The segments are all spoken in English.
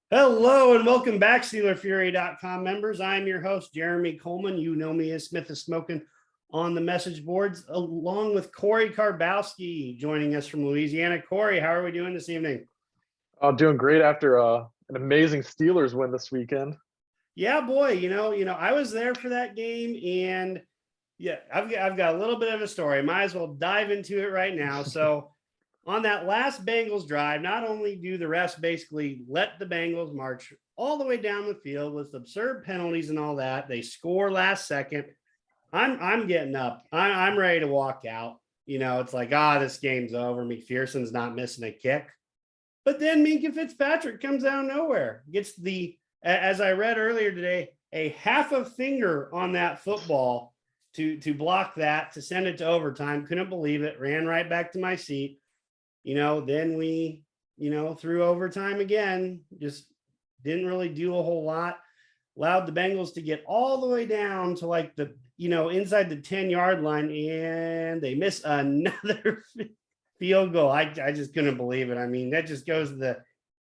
Hello and welcome back, SteelerFury.com members. I'm your host, Jeremy Coleman. You know me as Smith is Smoking on the message boards, along with Corey Karbowski joining us from Louisiana. Corey, how are we doing this evening? Doing great after an amazing Steelers win this weekend. Yeah, boy, I was there for that game, and yeah, I've got a little bit of a story. Might as well dive into it right now. So on that last Bengals drive, not only do the refs basically let the Bengals march all the way down the field with absurd penalties and all that, they score last second. I'm getting up. I'm ready to walk out. It's like, this game's over. McPherson's not missing a kick. But then Minka Fitzpatrick comes out of nowhere, gets as I read earlier today, a half a finger on that football to block that, to send it to overtime. Couldn't believe it. Ran right back to my seat. Then we, through overtime again, just didn't really do a whole lot. Allowed the Bengals to get all the way down to like inside the 10-yard line, and they miss another field goal. I just couldn't believe it. I mean, that just goes to the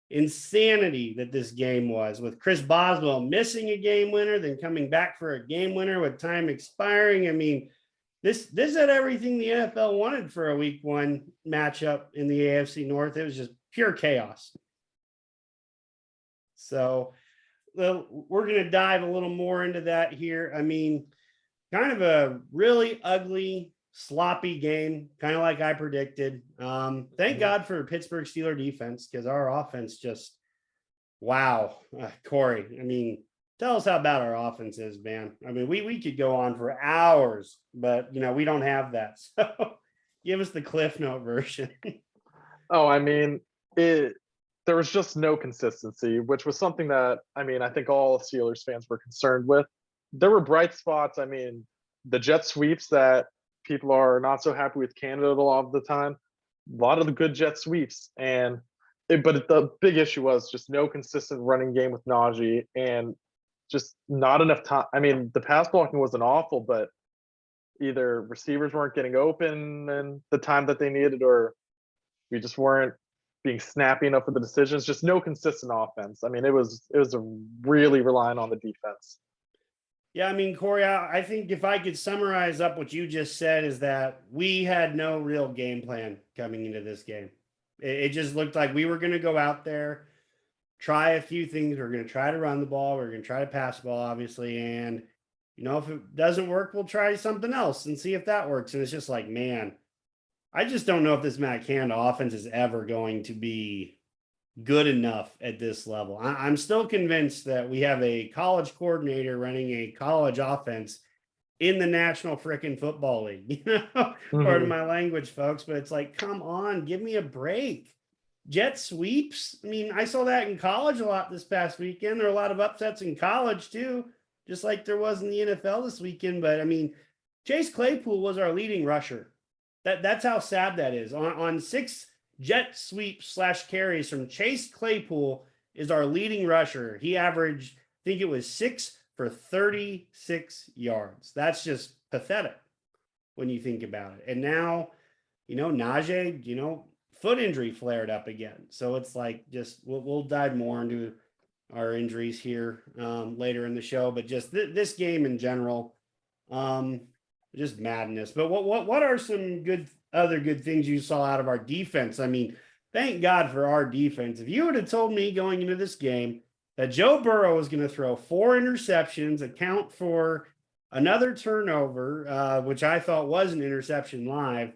insanity that this game was, with Chris Boswell missing a game winner, then coming back for a game winner with time expiring. I mean, this had everything the NFL wanted for a week one matchup in the AFC North. It was just pure chaos. So we're going to dive a little more into that here. I mean, kind of a really ugly, sloppy game, kind of like I predicted. Thank God for Pittsburgh Steeler defense, because our offense just, wow. Corey, I mean, tell us how bad our offense is, man. I mean, we could go on for hours, but, we don't have that. So give us the Cliff Note version. I mean, there was just no consistency, which was something that, I think all Steelers fans were concerned with. There were bright spots. I mean, the jet sweeps that people are not so happy with Canada a lot of the time, a lot of the good jet sweeps. But the big issue was just no consistent running game with Najee, and just not enough time. I mean, the pass blocking wasn't awful, but either receivers weren't getting open in the time that they needed, or we just weren't being snappy enough with the decisions. Just no consistent offense. I mean, it was really relying on the defense. Yeah, I mean, Corey, I think if I could summarize up what you just said, is that we had no real game plan coming into this game. It just looked like we were going to go out there, try a few things. We're going to try to run the ball. We're going to try to pass the ball, obviously. And, if it doesn't work, we'll try something else and see if that works. And it's just like, man, I just don't know if this Matt Canada offense is ever going to be good enough at this level. I'm still convinced that we have a college coordinator running a college offense in the National Frickin' Football League. Pardon my language, folks, but it's like, come on, give me a break. Jet sweeps. I mean, I saw that in college a lot this past weekend. There are a lot of upsets in college too, just like there was in the NFL this weekend. But I mean, Chase Claypool was our leading rusher. That's how sad that is. On 6 jet sweeps / carries from Chase Claypool is our leading rusher. He averaged, I think it was 6 for 36 yards. That's just pathetic when you think about it. And now, Najee, foot injury flared up again. So it's like, just we'll dive more into our injuries here later in the show. But just this game in general, just madness. But what are some other good things you saw out of our defense? I mean, thank God for our defense. If you would have told me going into this game that Joe Burrow was going to throw 4 interceptions, account for another turnover, which I thought was an interception live,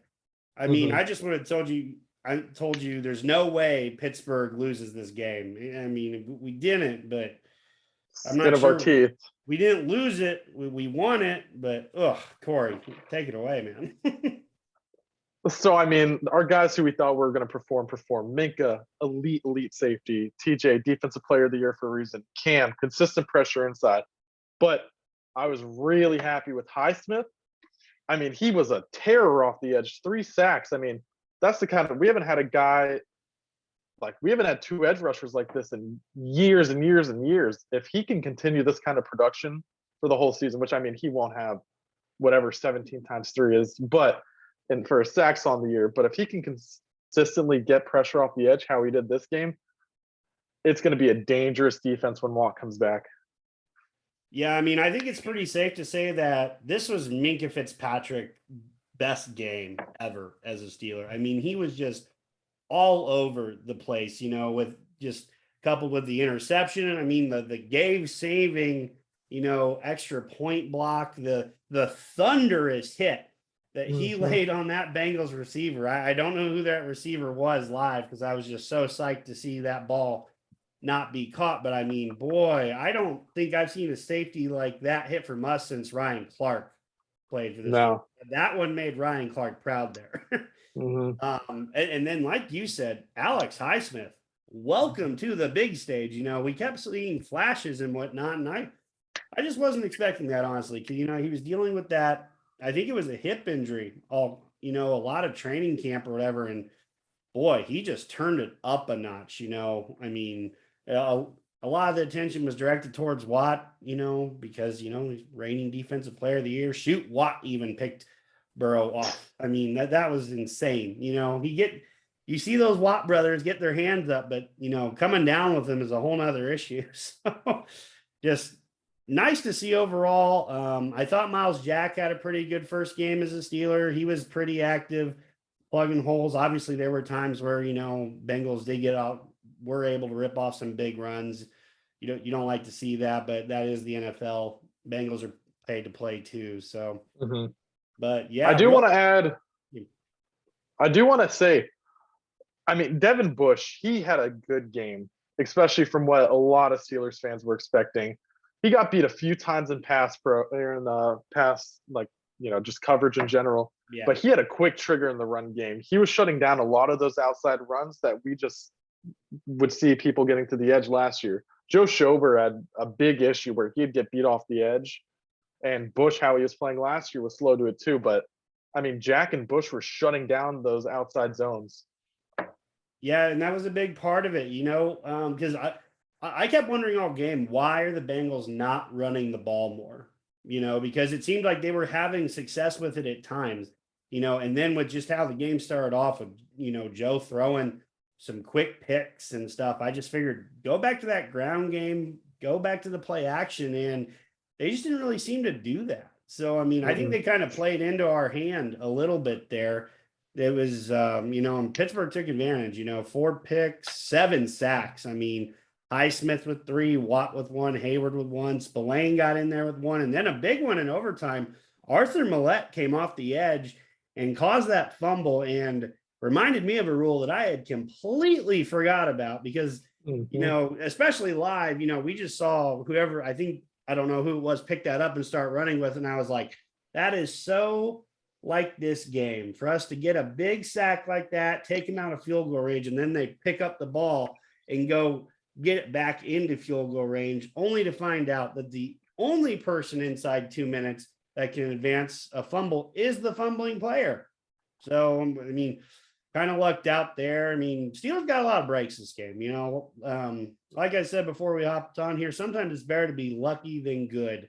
I mean, I just would have told you. I told you there's no way Pittsburgh loses this game. I mean, we didn't, but I'm Skin not of our sure. teeth. We didn't lose it. We won it, but Corey, take it away, man. So, I mean, our guys who we thought were going to perform. Minka, elite safety. TJ, defensive player of the year for a reason. Cam, consistent pressure inside. But I was really happy with Highsmith. I mean, he was a terror off the edge. 3 sacks. I mean, that's the kind of, we haven't had a guy, like, we haven't had 2 edge rushers like this in years and years and years. If he can continue this kind of production for the whole season, which, I mean, he won't have whatever 17 times 3 is, but for sacks on the year. But if he can consistently get pressure off the edge, how he did this game, it's going to be a dangerous defense when Watt comes back. Yeah, I mean, I think it's pretty safe to say that this was Minkah Fitzpatrick's best game ever as a Steeler. I mean, he was just all over the place, with just coupled with the interception. I mean, the game saving, extra point block, the thunderous hit that he laid on that Bengals receiver. I don't know who that receiver was live because I was just so psyched to see that ball not be caught. But I mean, boy, I don't think I've seen a safety like that hit from us since Ryan Clark played for this team. No. That one made Ryan Clark proud there. And then, like you said, Alex Highsmith, welcome to the big stage. We kept seeing flashes and whatnot, and I just wasn't expecting that, honestly, because he was dealing with that. I think it was a hip injury, a lot of training camp or whatever, and boy, he just turned it up a notch. I mean, a lot of the attention was directed towards Watt, because he's reigning defensive player of the year. Shoot, Watt even picked Burrow off. I mean, that was insane. You see those Watt brothers get their hands up, but coming down with them is a whole nother issue. So just nice to see overall. I thought Miles Jack had a pretty good first game as a Steeler. He was pretty active, plugging holes. Obviously, there were times where Bengals did get out, were able to rip off some big runs. You don't like to see that, but that is the NFL. Bengals are paid to play too. So. But yeah, I do want to say, I mean, Devin Bush, he had a good game, especially from what a lot of Steelers fans were expecting. He got beat a few times in pass just coverage in general. Yeah. But he had a quick trigger in the run game. He was shutting down a lot of those outside runs that we just would see people getting to the edge last year. Joe Schober had a big issue where he'd get beat off the edge. And Bush, how he was playing last year, was slow to it too. But I mean, Jack and Bush were shutting down those outside zones. Yeah, and that was a big part of it, because I kept wondering all game, why are the Bengals not running the ball more? Because it seemed like they were having success with it at times, and then with just how the game started off with, Joe throwing some quick picks and stuff, I just figured go back to that ground game, go back to the play action, and they just didn't really seem to do that. So, I mean, I think they kind of played into our hand a little bit there. It was, and Pittsburgh took advantage, 4 picks, 7 sacks. I mean, Highsmith with 3, Watt with 1, Hayward with 1, Spillane got in there with 1, and then a big one in overtime. Arthur Millette came off the edge and caused that fumble and reminded me of a rule that I had completely forgot about because, especially live, we just saw whoever, I don't know who it was, pick that up and start running with. And I was like, that is so like this game for us to get a big sack like that, take them out of field goal range, and then they pick up the ball and go get it back into field goal range, only to find out that the only person inside 2 minutes that can advance a fumble is the fumbling player. So, I mean, kind of lucked out there. I mean, Steelers got a lot of breaks this game, like I said before we hopped on here, sometimes it's better to be lucky than good.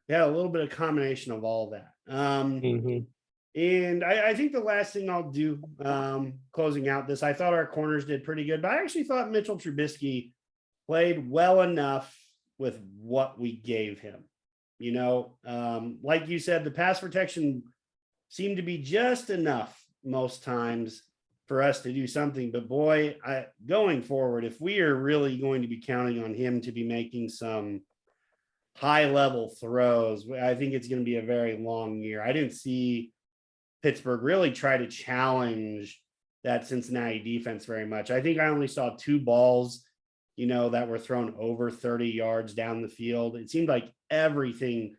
Yeah, a little bit of combination of all that. And I think the last thing I'll do, closing out this, I thought our corners did pretty good, but I actually thought Mitchell Trubisky played well enough with what we gave him. Like you said, the pass protection seemed to be just enough most times for us to do something. But boy, going forward, if we are really going to be counting on him to be making some high level throws, I think it's going to be a very long year. I didn't see Pittsburgh really try to challenge that Cincinnati defense very much. I think I only saw 2 balls, that were thrown over 30 yards down the field. It seemed like everything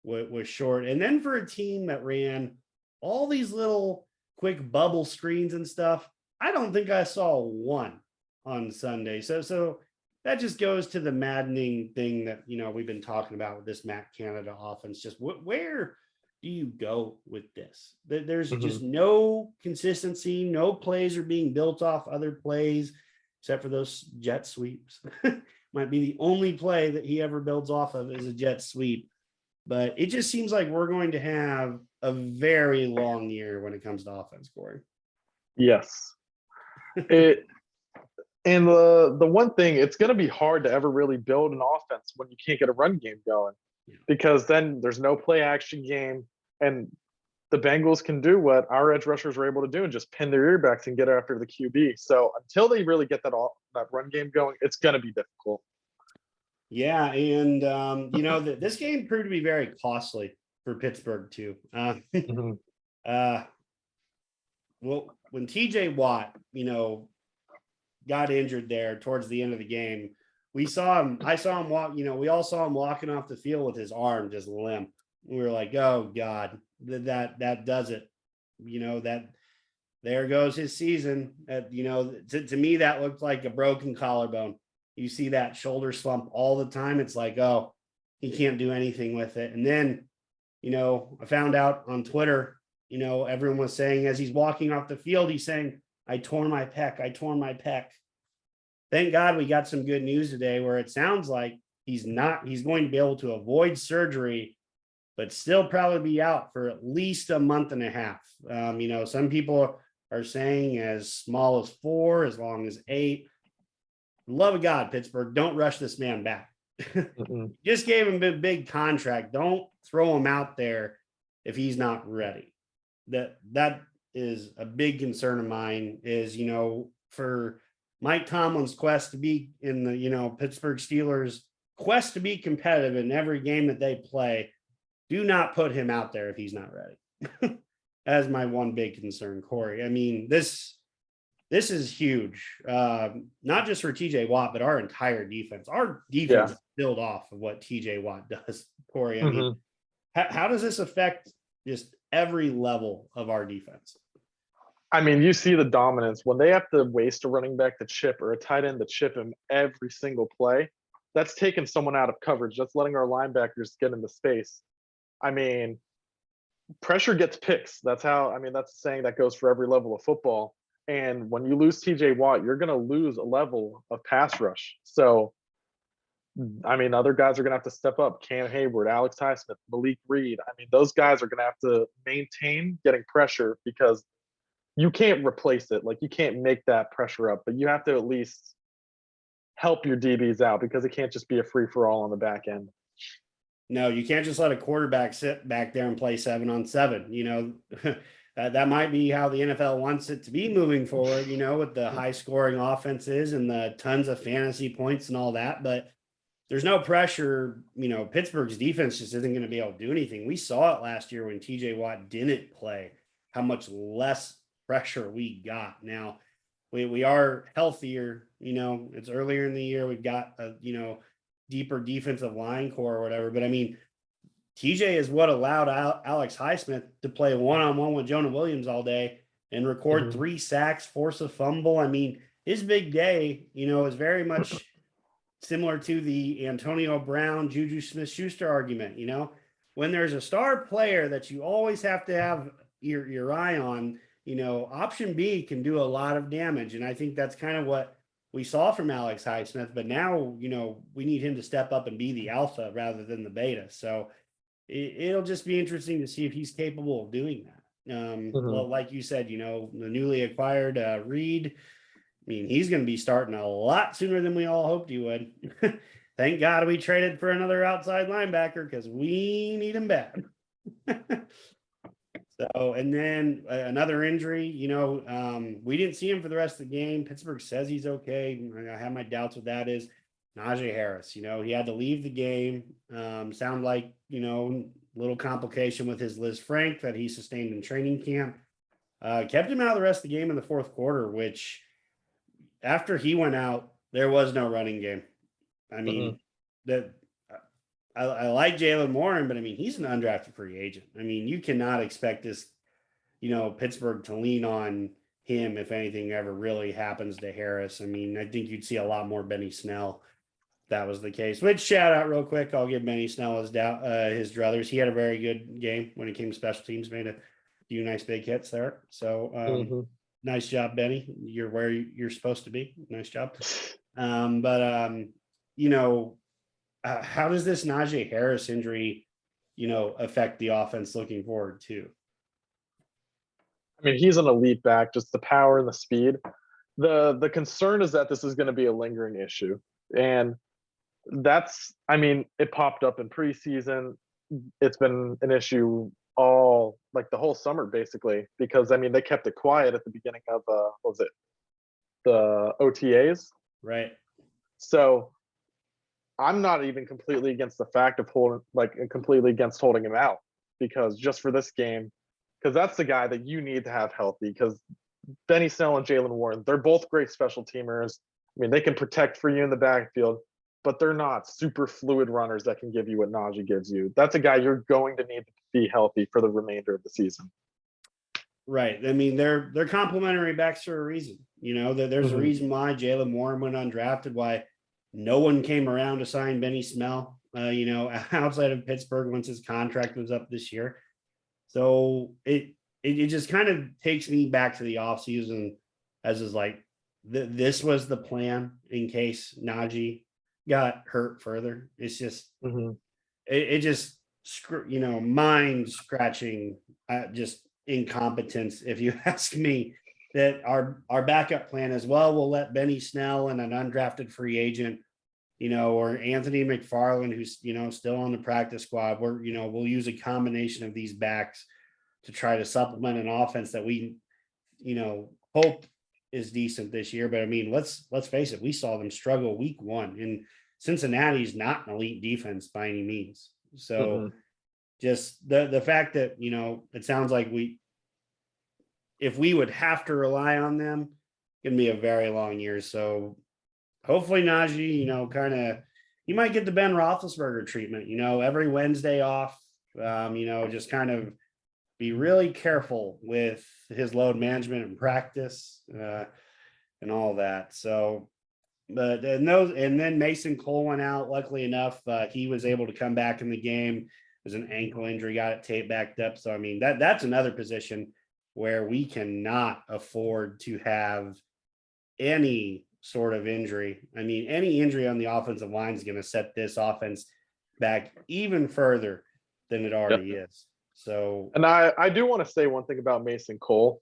was short. And then for a team that ran all these little quick bubble screens and stuff, I don't think I saw one on Sunday. So that just goes to the maddening thing that, we've been talking about with this Matt Canada offense. Just where do you go with this? There's just no consistency. No plays are being built off other plays, except for those jet sweeps. Might be the only play that he ever builds off of is a jet sweep. But it just seems like we're going to have a very long year when it comes to offense, Corey. Yes. And the one thing, it's going to be hard to ever really build an offense when you can't get a run game going, Yeah. because then there's no play action game, and the Bengals can do what our edge rushers were able to do and just pin their earbacks and get after the QB. So until they really get that run game going, it's going to be difficult. Yeah, and this game proved to be very costly for Pittsburgh too. Mhm. Uh, well, when TJ Watt, got injured there towards the end of the game, we saw him. I saw him walk. We all saw him walking off the field with his arm just limp. We were like, "Oh God, that does it." That there goes his season. To me, that looked like a broken collarbone. You see that shoulder slump all the time. It's like, oh, he can't do anything with it. And then, I found out on Twitter, everyone was saying as he's walking off the field, he's saying, I tore my pec. I tore my pec. Thank God we got some good news today where it sounds like he's going to be able to avoid surgery, but still probably be out for at least a month and a half. Some people are saying as small as 4, as long as 8. Love of God, Pittsburgh, don't rush this man back. Just gave him a big contract. Don't throw him out there if he's not ready. That is a big concern of mine is, for Mike Tomlin's quest to be in the, Pittsburgh Steelers quest to be competitive in every game that they play. Do not put him out there if he's not ready. As my one big concern, Corey. I mean, this is huge, not just for TJ Watt, but our entire defense. Our defense is built off of what TJ Watt does, Corey. I mean, how does this affect just every level of our defense? I mean, you see the dominance when they have to waste a running back to chip or a tight end to chip him every single play. That's taking someone out of coverage. That's letting our linebackers get into space. I mean, pressure gets picks. That's the saying that goes for every level of football. And when you lose TJ Watt, you're going to lose a level of pass rush. So, I mean, other guys are going to have to step up. Cam Hayward, Alex Highsmith, Malik Reed. I mean, those guys are going to have to maintain getting pressure because you can't replace it. Like, you can't make that pressure up, but you have to at least help your DBs out because it can't just be a free for all on the back end. No, you can't just let a quarterback sit back there and play 7-on-7. That might be how the NFL wants it to be moving forward, with the high scoring offenses and the tons of fantasy points and all that. But there's no pressure. Pittsburgh's defense just isn't going to be able to do anything. We saw it last year when TJ Watt didn't play, how much less pressure we got. Now we are healthier, it's earlier in the year. We've got a, deeper defensive line core or whatever. But I mean, TJ is what allowed Alex Highsmith to play one-on-one with Jonah Williams all day and record 3 sacks, force a fumble. I mean, his big day, is very much similar to the Antonio Brown, Juju Smith-Schuster argument. When there's a star player that you always have to have your eye on, option B can do a lot of damage. And I think that's kind of what we saw from Alex Highsmith, but now, we need him to step up and be the alpha rather than the beta. So it'll just be interesting to see if he's capable of doing that. Well, like you said, the newly acquired Reed, I mean, he's going to be starting a lot sooner than we all hoped he would. Thank God we traded for another outside linebacker because we need him bad. So, and then another injury, we didn't see him for the rest of the game. Pittsburgh says he's okay. I have my doubts what that is. Najee Harris, he had to leave the game. Sound like, little complication with his Liz Frank that he sustained in training camp. Kept him out of the rest of the game in the fourth quarter, which after he went out, there was no running game. I mean, I like Jalen Warren, but I mean, he's an undrafted free agent. I mean, you cannot expect this, Pittsburgh to lean on him if anything ever really happens to Harris. I mean, I think you'd see a lot more Benny Snell if that was the case. Which, shout out real quick, I'll give Benny Snell his druthers. He had a very good game when it came to special teams, made a few nice big hits there. So nice job, Benny. You're where you're supposed to be. Nice job. How does this Najee Harris injury, affect the offense looking forward too? I mean, he's an elite back, just the power and the speed. The concern is that this is going to be a lingering issue, and it popped up in preseason. It's been an issue all like the whole summer basically, because they kept it quiet at the beginning of what was it, the OTAs. Right. So I'm not even completely against the fact of completely against holding him out, because just for this game, because that's the guy that you need to have healthy, because Benny Snell and Jalen Warren, they're both great special teamers. They can protect for you in the backfield, but they're not super fluid runners that can give you what Najee gives you. That's a guy you're going to need to be healthy for the remainder of the season. Right. They're complementary backs for a reason. There's a reason why Jalen Warren went undrafted, why no one came around to sign Benny Snell, outside of Pittsburgh once his contract was up this year. So it just kind of takes me back to the offseason as is like, this was the plan in case Najee got hurt further. It's just, it just, mind scratching, just incompetence. If you ask me, that our backup plan as well, we'll let Benny Snell and an undrafted free agent, or Anthony McFarland, who's, still on the practice squad, we'll use a combination of these backs to try to supplement an offense that we, hope is decent this year. But let's face it, we saw them struggle week 1, and Cincinnati's not an elite defense by any means. So just the fact that, it sounds like if we would have to rely on them, it's going to be a very long year. So hopefully Najee, he might get the Ben Roethlisberger treatment, every Wednesday off, just kind of be really careful with his load management and practice, and all that. So, and then Mason Cole went out. Luckily enough, he was able to come back in the game. It was an ankle injury, got it tape backed up. So, that's another position where we cannot afford to have any sort of injury. Any injury on the offensive line is going to set this offense back even further than it already is. So, and I do want to say one thing about Mason Cole.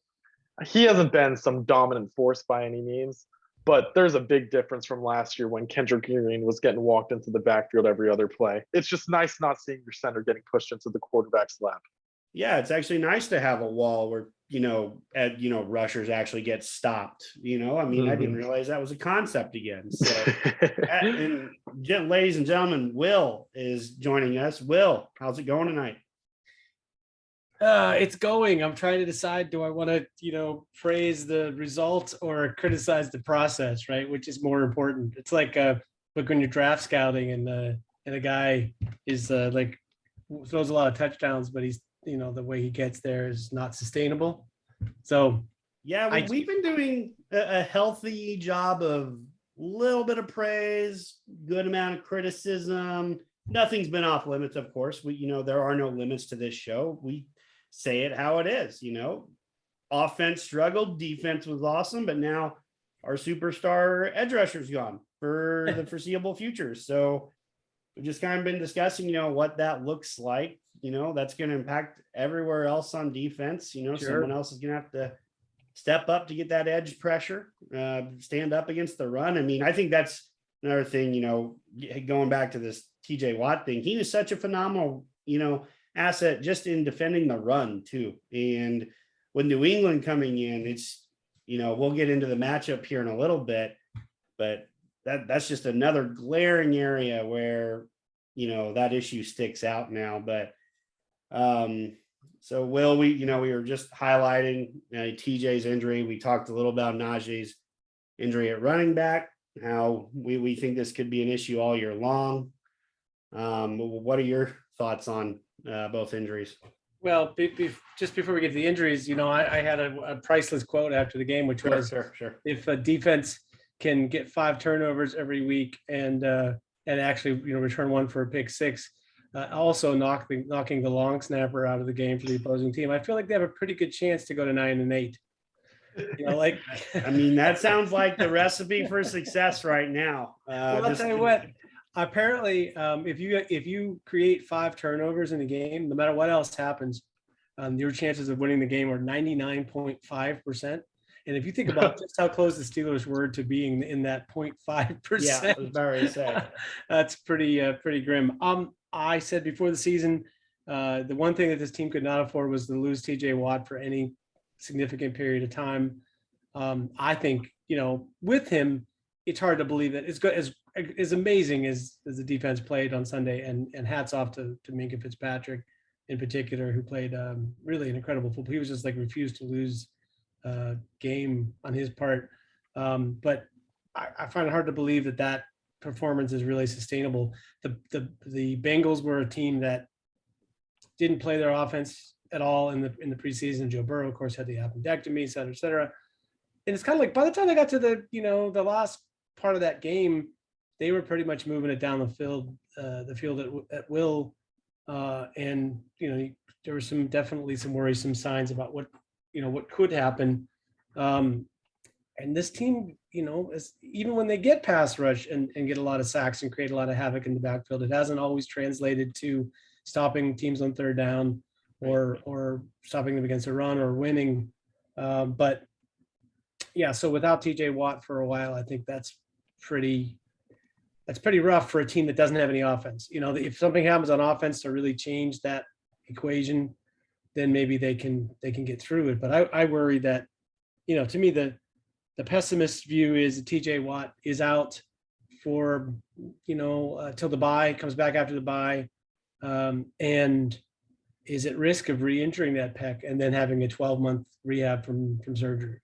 He hasn't been some dominant force by any means, but there's a big difference from last year when Kendrick Green was getting walked into the backfield every other play. It's just nice not seeing your center getting pushed into the quarterback's lap. Yeah, it's actually nice to have a wall where, rushers actually get stopped. I didn't realize that was a concept again. So, and ladies and gentlemen, Will is joining us. Will, how's it going tonight? It's going. I'm trying to decide, do I want to, praise the result or criticize the process, right? Which is more important? It's like when you're draft scouting and a guy is throws a lot of touchdowns, but he's, the way he gets there is not sustainable. So yeah, we've been doing a healthy job of little bit of praise, good amount of criticism. Nothing's been off limits, of course. There are no limits to this show. We say it how it is. Offense struggled, defense was awesome, but now our superstar edge rusher's gone for the foreseeable future. So we've just kind of been discussing, what that looks like. That's going to impact everywhere else on defense. Sure. Someone else is going to have to step up to get that edge pressure, stand up against the run. I think that's another thing, going back to this TJ Watt thing. He was such a phenomenal, asset just in defending the run too. And with New England coming in, it's, we'll get into the matchup here in a little bit, but that's just another glaring area where, that issue sticks out now. But so Will, we were just highlighting TJ's injury. We talked a little about Najee's injury at running back, how we think this could be an issue all year long. What are your thoughts on both injuries? Well, just before we get to the injuries, I had a priceless quote after the game, which was, Sure. If a defense can get 5 turnovers every week and actually, return one for a pick 6, also knocking the long snapper out of the game for the opposing team, I feel like they have a pretty good chance to go to 9-8. That sounds like the recipe for success right now. Well, I'll tell you what. Apparently, if you create 5 turnovers in a game, no matter what else happens, your chances of winning the game are 99.5%. And if you think about just how close the Steelers were to being in that 0.5%, Yeah, I was about ready to say. that's pretty grim. I said before the season, the one thing that this team could not afford was to lose TJ Watt for any significant period of time. I think, with him, it's hard to believe that it's good, as amazing as the defense played on Sunday, and hats off to Minkah Fitzpatrick in particular, who played really an incredible football. He was just like refused to lose game on his part. But I find it hard to believe that performance is really sustainable. The Bengals were a team that didn't play their offense at all in the preseason. Joe Burrow, of course, had the appendectomy, et cetera, et cetera. And it's kind of like by the time they got to the last part of that game, they were pretty much moving it down the field at will. And there were definitely some worrisome signs about what could happen. And this team, even when they get pass rush and get a lot of sacks and create a lot of havoc in the backfield, it hasn't always translated to stopping teams on third down or stopping them against a run or winning. But yeah, so without TJ Watt for a while, I think that's pretty rough for a team that doesn't have any offense. If something happens on offense to really change that equation, then maybe they can get through it. But I worry that, to me, the pessimist view is that TJ Watt is out for, till the bye, comes back after the bye, and is at risk of re-injuring that pec and then having a 12-month rehab from surgery.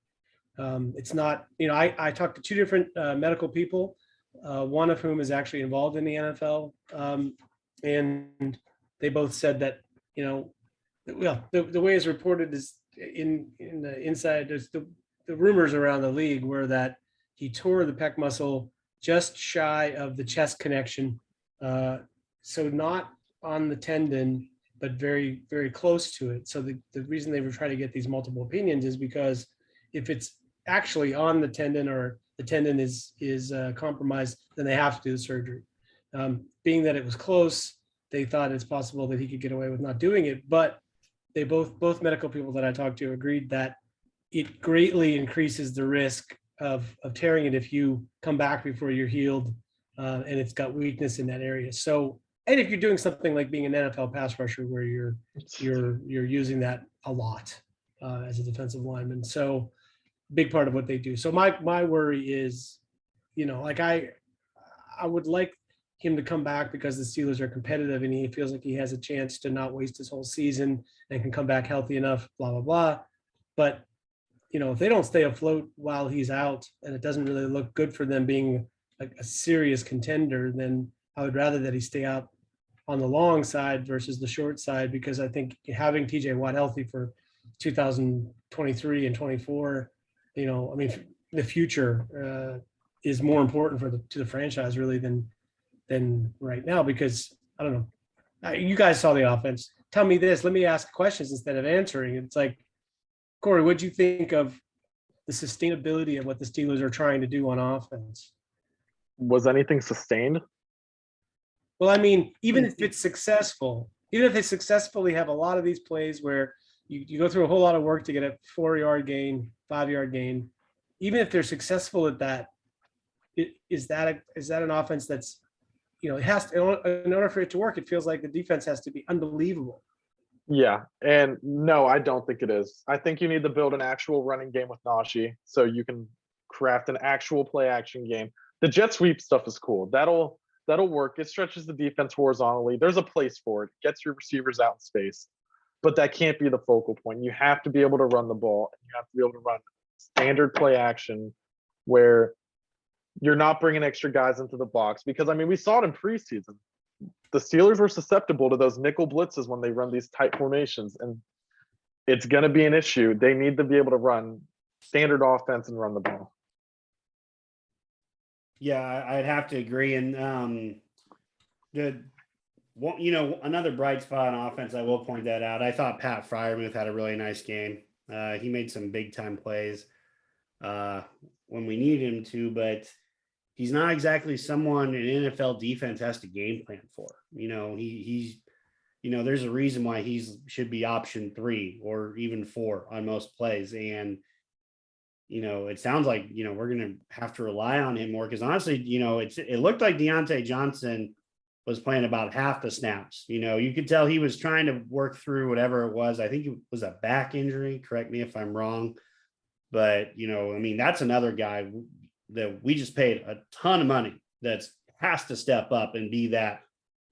It's not, I talked to two different medical people, one of whom is actually involved in the NFL. And they both said that, the way it's reported is in the inside, there's the rumors around the league were that he tore the pec muscle just shy of the chest connection. So not on the tendon, but very, very close to it. So the reason they were trying to get these multiple opinions is because if it's actually on the tendon or the tendon is compromised, then they have to do the surgery. Being that it was close, they thought it's possible that he could get away with not doing it. But they both medical people that I talked to agreed that it greatly increases the risk of tearing it if you come back before you're healed, and it's got weakness in that area. So, and if you're doing something like being an NFL pass rusher where you're using that a lot as a defensive lineman, so big part of what they do. So my worry is, I would like him to come back because the Steelers are competitive and he feels like he has a chance to not waste his whole season and can come back healthy enough, blah, blah, blah. But, if they don't stay afloat while he's out and it doesn't really look good for them being like a serious contender, then I would rather that he stay out on the long side versus the short side, because I think having TJ Watt healthy for 2023 and 24, the future is more important to the franchise really than right now, because I don't know. You guys saw the offense. Tell me this. Let me ask questions instead of answering. It's like, Corey, what'd you think of the sustainability of what the Steelers are trying to do on offense? Was anything sustained? Well, I mean, even if it's successful, even if they successfully have a lot of these plays where you go through a whole lot of work to get a 4-yard gain, 5-yard gain, even if they're successful at that, is that an offense that's, it has to, in order for it to work, it feels like the defense has to be unbelievable. Yeah, and no, I don't think it is. I think you need to build an actual running game with Najee so you can craft an actual play action game. The jet sweep stuff is cool. That'll work. It stretches the defense horizontally. There's a place for it. Gets your receivers out in space. But that can't be the focal point. You have to be able to run the ball. You have to be able to run standard play action where you're not bringing extra guys into the box. Because, we saw it in preseason. The Steelers were susceptible to those nickel blitzes when they run these tight formations, and it's going to be an issue. They need to be able to run standard offense and run the ball. Yeah, I'd have to agree. And another bright spot on offense, I will point that out. I thought Pat Freiermuth had a really nice game. He made some big time plays when we needed him to, but he's not exactly someone an NFL defense has to game plan for. He's there's a reason why he should be option 3 or even 4 on most plays. And it sounds like, we're going to have to rely on him more because honestly, it looked like Deontay Johnson was playing about half the snaps. You could tell he was trying to work through whatever it was. I think it was a back injury. Correct me if I'm wrong. But, that's another guy that we just paid a ton of money that has to step up and be that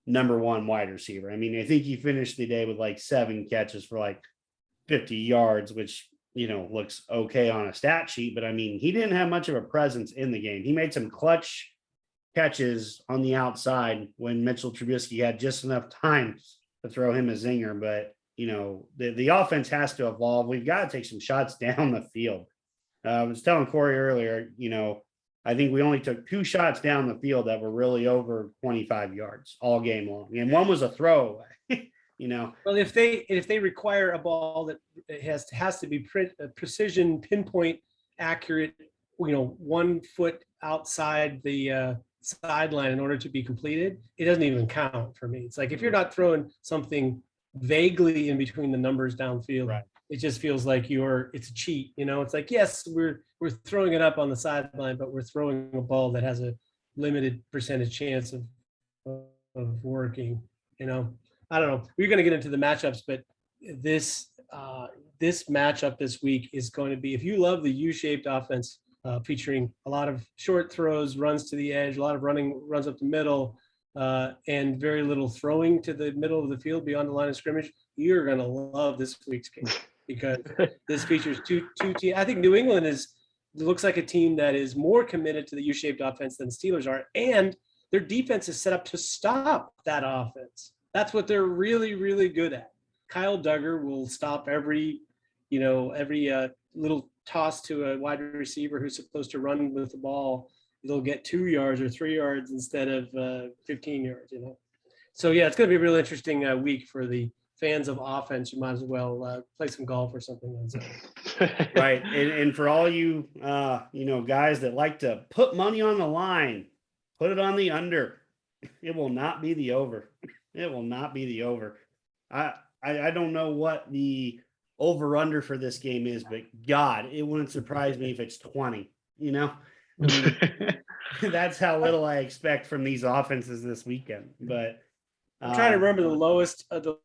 number one wide receiver. I think he finished the day with like 7 catches for like 50 yards, which, looks okay on a stat sheet. But he didn't have much of a presence in the game. He made some clutch catches on the outside when Mitchell Trubisky had just enough time to throw him a zinger. But, the offense has to evolve. We've got to take some shots down the field. I was telling Corey earlier, I think we only took 2 shots down the field that were really over 25 yards all game long. And one was a throwaway, Well, if they require a ball that has to be precision, pinpoint, accurate, 1 foot outside the sideline in order to be completed, it doesn't even count for me. It's like if you're not throwing something vaguely in between the numbers downfield, right, it just feels like it's a cheat. It's like, yes, we're throwing it up on the sideline, but we're throwing a ball that has a limited percentage chance of working. I don't know. We're going to get into the matchups, but this matchup this week is going to be, if you love the U-shaped offense, featuring a lot of short throws, runs to the edge, a lot of runs up the middle, and very little throwing to the middle of the field beyond the line of scrimmage, you're going to love this week's game because this features two teams. I think New England looks like a team that is more committed to the U-shaped offense than the Steelers are, and their defense is set up to stop that offense. That's what they're really, really good at. Kyle Duggar will stop every little toss to a wide receiver who's supposed to run with the ball. They'll get 2 yards or 3 yards instead of 15 yards, So, yeah, it's going to be a real interesting week for the fans of offense. You might as well play some golf or something. Right. And for all you, guys that like to put money on the line, put it on the under. It will not be the over. It will not be the over. I don't know what the over under for this game is, but God, it wouldn't surprise me if it's 20, that's how little I expect from these offenses this weekend. But I'm trying to remember the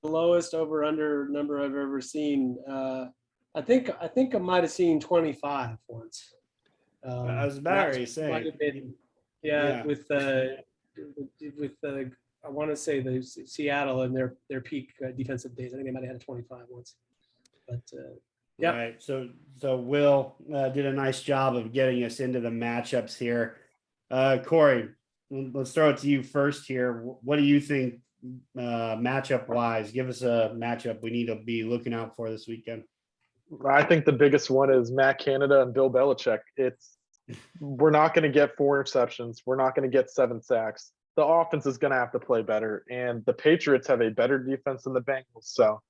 lowest over under number I've ever seen. I think I might have seen 25 once. I was about to say, with I want to say the Seattle and their peak defensive days. I think they might have had a 25 once. But yeah. Right. So Will did a nice job of getting us into the matchups here. Corey, let's throw it to you first here. What do you think matchup wise? Give us a matchup we need to be looking out for this weekend. I think the biggest one is Matt Canada and Bill Belichick. We're not going to get 4 interceptions. We're not going to get 7 sacks. The offense is going to have to play better, and the Patriots have a better defense than the Bengals. So,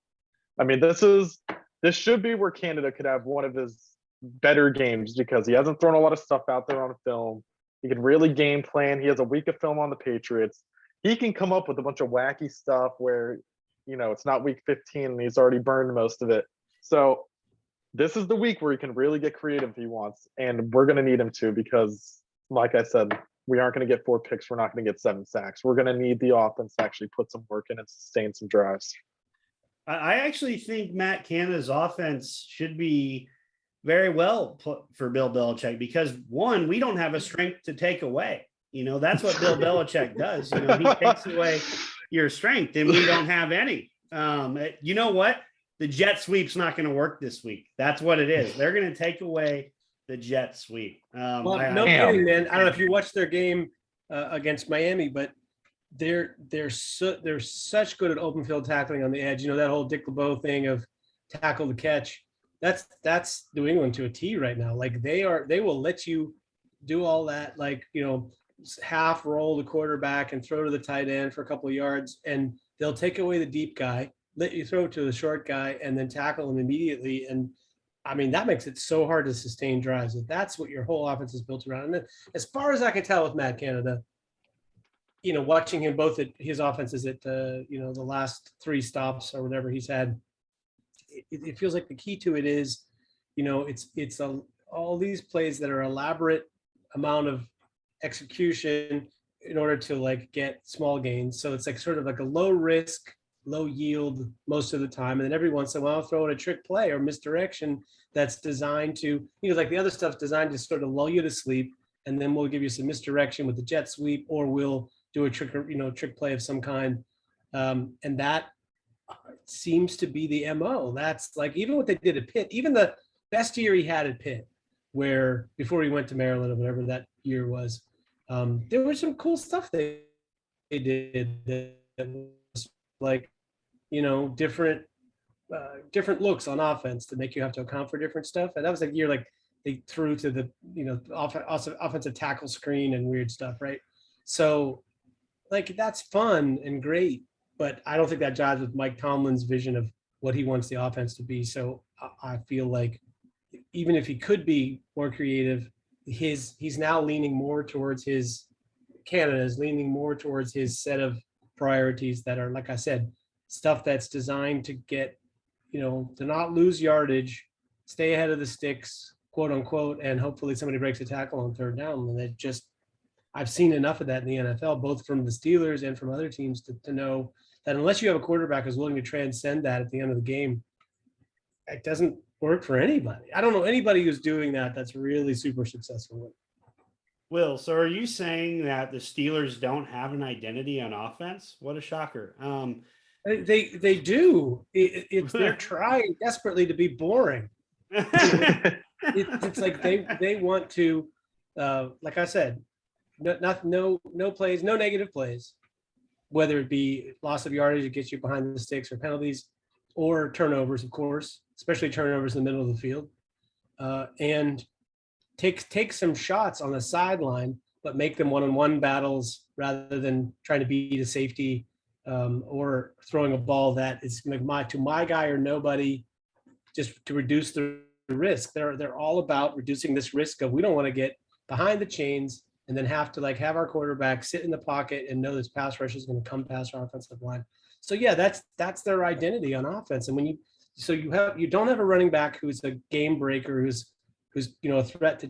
this should be where Canada could have one of his better games because he hasn't thrown a lot of stuff out there on film. He can really game plan. He has a week of film on the Patriots. He can come up with a bunch of wacky stuff where, it's not week 15 and he's already burned most of it. So this is the week where he can really get creative if he wants. And we're going to need him to because, like I said, we aren't going to get 4 picks. We're not going to get 7 sacks. We're going to need the offense to actually put some work in and sustain some drives. I actually think Matt Canada's offense should be very well for Bill Belichick because, one, we don't have a strength to take away. That's what Bill Belichick does. He takes away your strength, and we don't have any. You know what? The jet sweep's not going to work this week. That's what it is. They're going to take away the jet sweep. No kidding, man. I don't know if you watched their game against Miami, but they're such good at open field tackling on the edge. That whole Dick LeBeau thing of tackle the catch. That's New England to a T right now. Like they will let you do all that, half roll the quarterback and throw to the tight end for a couple of yards, and they'll take away the deep guy, let you throw to the short guy, and then tackle him immediately. And that makes it so hard to sustain drives. That's what your whole offense is built around. And then, as far as I can tell with Matt Canada, watching him both at his offenses at the last 3 stops or whatever he's had, it feels like the key to it is, it's all these plays that are elaborate amount of execution in order to like get small gains. So it's like sort of like a low risk, low yield most of the time. And then every once in a while, throw in a trick play or misdirection that's designed to, like the other stuff's designed to sort of lull you to sleep. And then we'll give you some misdirection with the jet sweep, or we'll do a trick, trick play of some kind. And that seems to be the MO. That's like even what they did at Pitt, even the best year he had at Pitt, where before he went to Maryland or whatever that year was, there was some cool stuff they did that was like, different looks on offense to make you have to account for different stuff. And that was a year like they threw to the, offensive tackle screen and weird stuff, right? So like that's fun and great, but I don't think that jives with Mike Tomlin's vision of what he wants the offense to be. So I feel like even if he could be more creative, he's now leaning more towards Canada's leaning more towards his set of priorities that are, like I said, stuff that's designed to get, to not lose yardage, stay ahead of the sticks, quote unquote, and hopefully somebody breaks a tackle on third down. And I've seen enough of that in the NFL, both from the Steelers and from other teams to know that unless you have a quarterback who's willing to transcend that at the end of the game, it doesn't work for anybody. I don't know anybody who's doing that that's really super successful with. Will, so are you saying that the Steelers don't have an identity on offense? What a shocker. They do. They're trying desperately to be boring. It's like they want to, like I said, no plays, no negative plays, whether it be loss of yardage that gets you behind the sticks or penalties, or turnovers, of course, especially turnovers in the middle of the field, and take some shots on the sideline, but make them one-on-one battles rather than trying to beat a safety, or throwing a ball that is to my guy or nobody, just to reduce the risk. They're all about reducing this risk of, we don't want to get behind the chains and then have to have our quarterback sit in the pocket and know this pass rush is going to come past our offensive line. So yeah, that's their identity on offense. And when you don't have a running back who's a game breaker, who's a threat to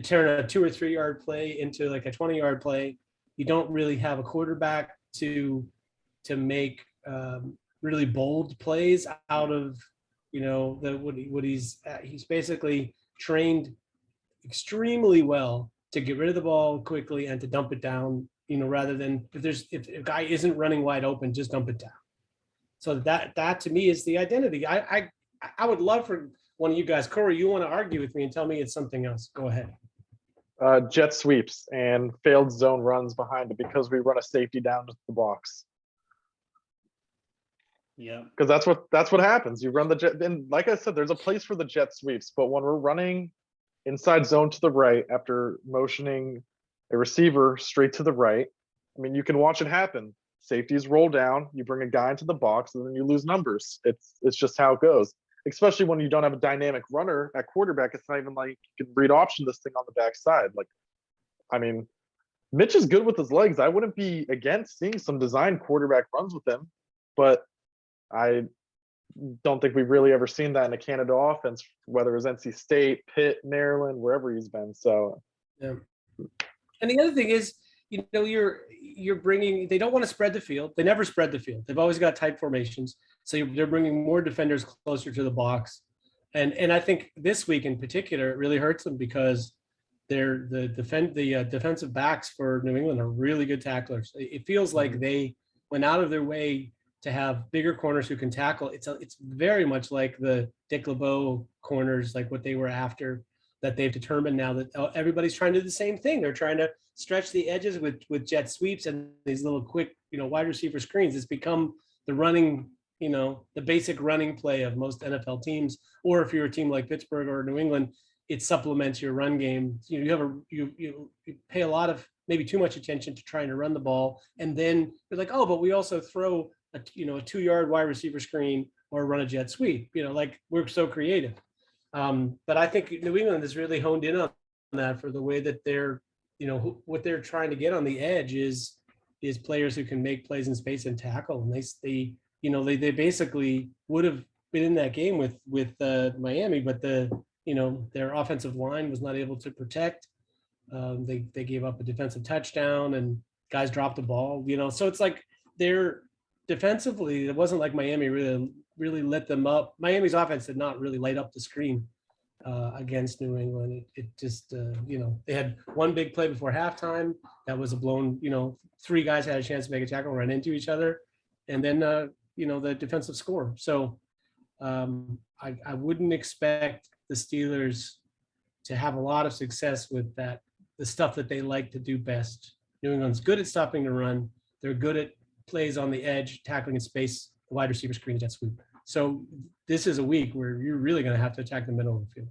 turn a 2 or 3 yard play into like a 20-yard play. You don't really have a quarterback to make really bold plays out of he's basically trained extremely well to get rid of the ball quickly and to dump it down, rather than if a guy isn't running wide open, just dump it down. So that to me is the identity. I would love for one of you guys, Corey, you want to argue with me and tell me it's something else. Go ahead. Jet sweeps and failed zone runs behind it because we run a safety down to the box. Yeah, because that's what happens. You run the jet, and like I said, there's a place for the jet sweeps, but when we're running inside zone to the right after motioning a receiver straight to the right, I mean, you can watch it happen. Safeties roll down, you bring a guy into the box, and then you lose numbers. It's just how it goes. Especially when you don't have a dynamic runner at quarterback. It's not even like you can read option this thing on the backside. Like, I mean, Mitch is good with his legs. I wouldn't be against seeing some design quarterback runs with him, but I don't think we've really ever seen that in a Canada offense, whether it was NC State, Pitt, Maryland, wherever he's been. So, yeah. And the other thing is, you're bringing. They don't want to spread the field. They never spread the field. They've always got tight formations. So they're bringing more defenders closer to the box, and I think this week in particular it really hurts them because the defensive backs for New England are really good tacklers. It feels like they went out of their way to have bigger corners who can tackle. It's very much like the Dick LeBeau corners, like what they were after, that they've determined now that everybody's trying to do the same thing. They're trying to stretch the edges with jet sweeps and these little quick, wide receiver screens. It's become the running, the basic running play of most NFL teams. Or if you're a team like Pittsburgh or New England, it supplements your run game. You pay a lot of, maybe too much attention to trying to run the ball, and then you're like, oh, but we also throw a 2-yard wide receiver screen or run a jet sweep. We're so creative. But I think New England has really honed in on that for the way that they're, what they're trying to get on the edge is players who can make plays in space and tackle. And they basically would have been in that game with Miami, but the their offensive line was not able to protect. They gave up a defensive touchdown and guys dropped the ball, so it's like they're defensively, it wasn't like Miami really lit them up. Miami's offense did not really light up the screen against New England. It just, they had one big play before halftime. That was a blown, three guys had a chance to make a tackle, run into each other. And then, the defensive score. So I wouldn't expect the Steelers to have a lot of success with that, the stuff that they like to do best. New England's good at stopping the run. They're good at plays on the edge, tackling in space, the wide receiver screen, jet sweep. So this is a week where you're really going to have to attack the middle of the field.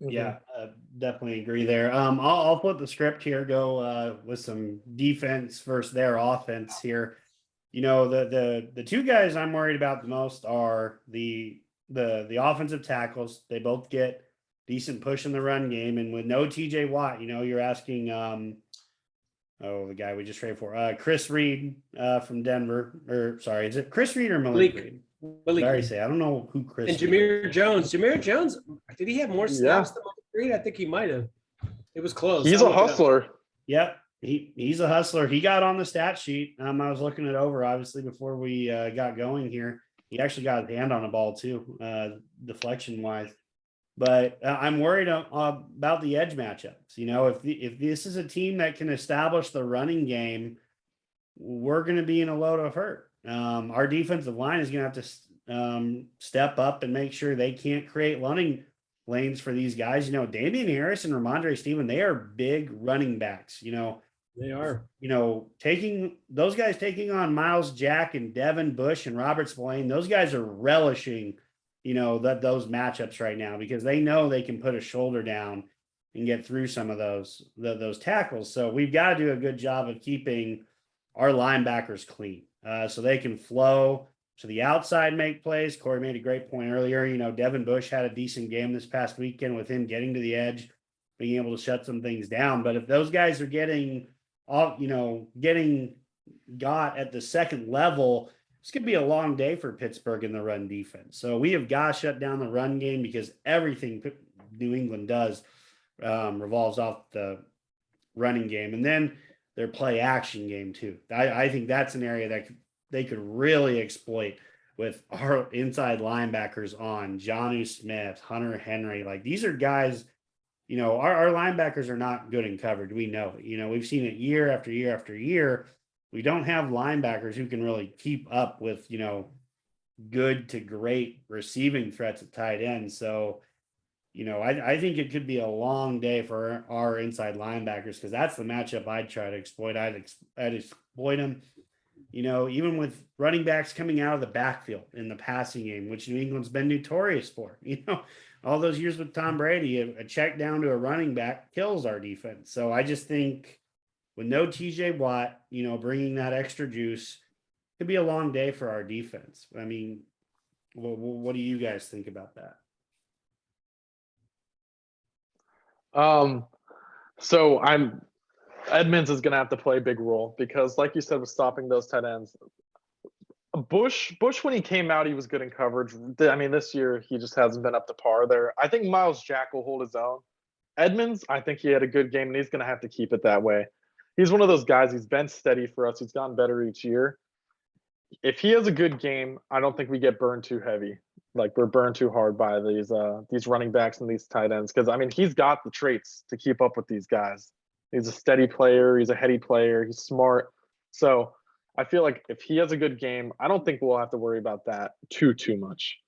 Yeah, definitely agree there. I'll flip the script here, go with some defense versus their offense here. The two guys I'm worried about the most are the offensive tackles. They both get decent push in the run game, and with no TJ Watt, you're asking the guy we just traded for, Chris Reed from Denver, or sorry, is it Chris Reed or Malik Reed? Sorry, I don't know who Chris. And Jameer Jones. Jameer Jones, did he have more snaps than Malik Reed? I think he might have. It was close. He's a hustler. Yep. He's a hustler. He got on the stat sheet. I was looking it over, obviously, before we got going here. He actually got his hand on a ball too, deflection wise. But I'm worried about the edge matchups. If this is a team that can establish the running game, we're going to be in a load of hurt. Our defensive line is going to have to step up and make sure they can't create running lanes for these guys. Damian Harris and Ramondre Steven, they are big running backs. They are. Taking on Miles Jack and Devin Bush and Robert Spillane, those guys are relishing, those matchups right now because they know they can put a shoulder down and get through some of those tackles. So we've got to do a good job of keeping our linebackers clean so they can flow to the outside, make plays. Corey made a great point earlier. Devin Bush had a decent game this past weekend with him getting to the edge, being able to shut some things down. But if those guys are getting got at the second level, it's going to be a long day for Pittsburgh in the run defense. So we have got to shut down the run game because everything New England does revolves off the running game. And then their play action game too. I think that's an area that they could really exploit with our inside linebackers on Jonnu Smith, Hunter Henry. Like these are guys, our linebackers are not good in coverage. We know it. We've seen it year after year after year. We don't have linebackers who can really keep up with, good to great receiving threats at tight end. So, I think it could be a long day for our inside linebackers because that's the matchup I'd try to exploit. I'd exploit them, even with running backs coming out of the backfield in the passing game, which New England's been notorious for. All those years with Tom Brady, a check down to a running back kills our defense. So I just think with no TJ Watt, bringing that extra juice, could be a long day for our defense. I mean, what do you guys think about that? So Edmonds is going to have to play a big role because, like you said, with stopping those tight ends, Bush when he came out, he was good in coverage. I mean, this year he just hasn't been up to par there. I think Miles Jack will hold his own. Edmonds, I think he had a good game, and he's going to have to keep it that way. He's one of those guys. He's been steady for us. He's gotten better each year. If he has a good game, I don't think we get burned too heavy. Like we're burned too hard by these running backs and these tight ends because I mean he's got the traits to keep up with these guys. He's a steady player. He's a heady player. He's smart. So I feel like if he has a good game, I don't think we'll have to worry about that too much.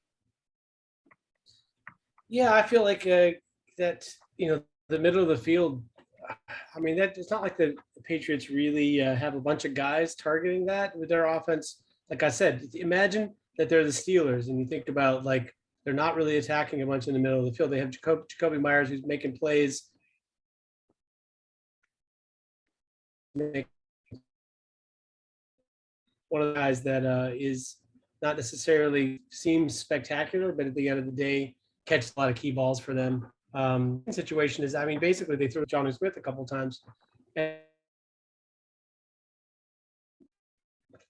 Yeah, I feel like that the middle of the field. I mean, that it's not like the Patriots really have a bunch of guys targeting that with their offense. Like I said, imagine that they're the Steelers, and you think about like they're not really attacking a bunch in the middle of the field. They have Jacoby Myers who's making plays. One of the guys that is not necessarily seems spectacular, but at the end of the day, catches a lot of key balls for them. Situation is, I mean, basically they threw Jonnu Smith a couple times. And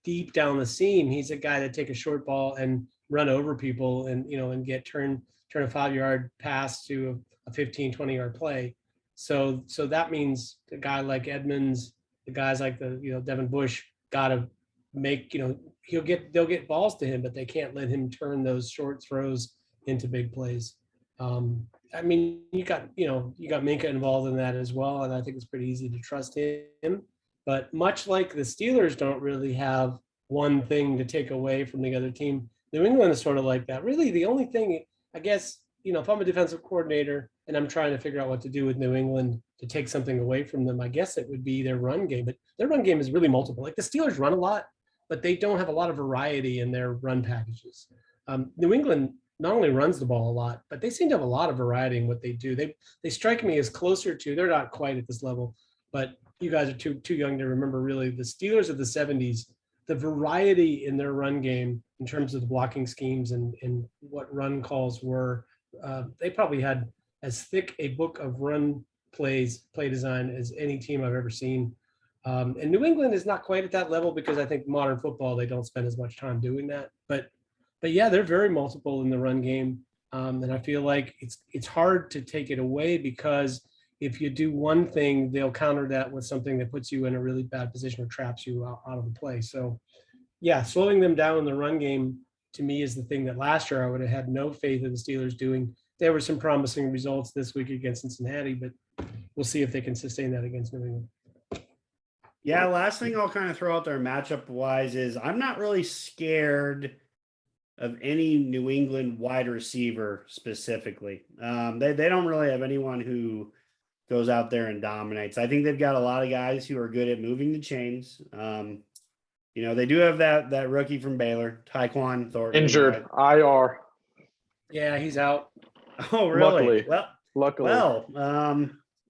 deep down the seam, he's a guy that take a short ball and run over people and and get turn turn a 5-yard pass to a 15, 20-yard play. So that means a guy like Edmonds, the guys like Devin Bush got to make, they'll get balls to him, but they can't let him turn those short throws into big plays. I mean, you got Minka involved in that as well, and I think it's pretty easy to trust him. But much like the Steelers don't really have one thing to take away from the other team, New England is sort of like that. Really, the only thing, I guess, if I'm a defensive coordinator and I'm trying to figure out what to do with New England to take something away from them, I guess it would be their run game. But their run game is really multiple. Like the Steelers run a lot, but they don't have a lot of variety in their run packages. New England not only runs the ball a lot, but they seem to have a lot of variety in what they do. They strike me as closer to, they're not quite at this level, but you guys are too young to remember really the Steelers of the 70s, the variety in their run game in terms of the blocking schemes and what run calls were. They probably had as thick a book of run play design as any team I've ever seen. And New England is not quite at that level because I think modern football, they don't spend as much time doing that. But yeah, they're very multiple in the run game. And I feel like it's hard to take it away because if you do one thing, they'll counter that with something that puts you in a really bad position or traps you out of the play. So yeah, slowing them down in the run game to me is the thing that last year I would have had no faith in the Steelers doing. There were some promising results this week against Cincinnati, but we'll see if they can sustain that against New England. Yeah, last thing I'll kind of throw out there matchup wise is I'm not really scared of any New England wide receiver specifically. They don't really have anyone who goes out there and dominates. I think they've got a lot of guys who are good at moving the chains. They do have that rookie from Baylor, Tyquan Thornton. Injured, IR. Yeah, he's out. Oh, really? Luckily.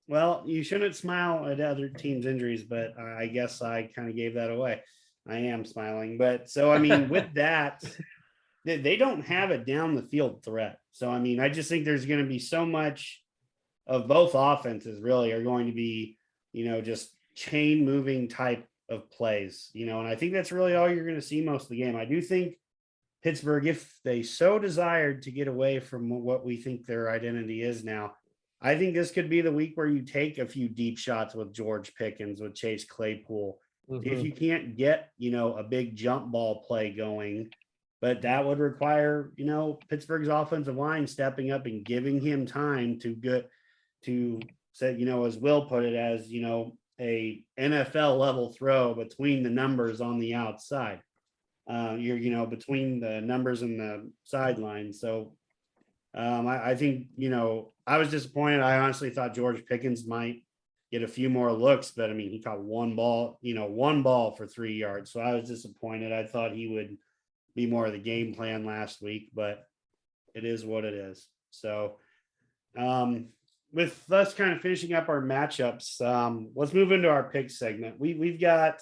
Well, you shouldn't smile at other teams' injuries, but I guess I kind of gave that away. I am smiling. But so, I mean, with that, they don't have a down the field threat. So, I mean, I just think there's going to be so much of both offenses really are going to be, just chain moving type of plays, and I think that's really all you're going to see most of the game. I do think Pittsburgh, if they so desired to get away from what we think their identity is now, I think this could be the week where you take a few deep shots with George Pickens, with Chase Claypool. Mm-hmm. If you can't get, a big jump ball play going, but that would require, Pittsburgh's offensive line stepping up and giving him time to get to say, as Will put it, as, a NFL level throw between the numbers on the outside. You're, between the numbers and the sideline. So I think, I was disappointed. I honestly thought George Pickens might get a few more looks, but I mean, he caught one ball for 3 yards. So I was disappointed. I thought he would be more of the game plan last week, but it is what it is. So with us kind of finishing up our matchups, let's move into our pick segment. We've got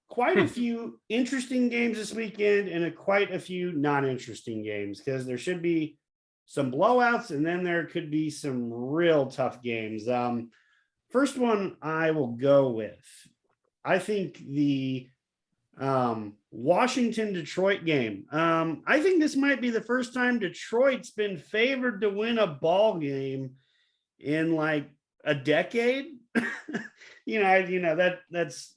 quite a few interesting games this weekend and quite a few non-interesting games because there should be some blowouts and then there could be some real tough games. First one I will go with, I think the Washington-Detroit game. I think this might be the first time Detroit's been favored to win a ball game in like a decade. That's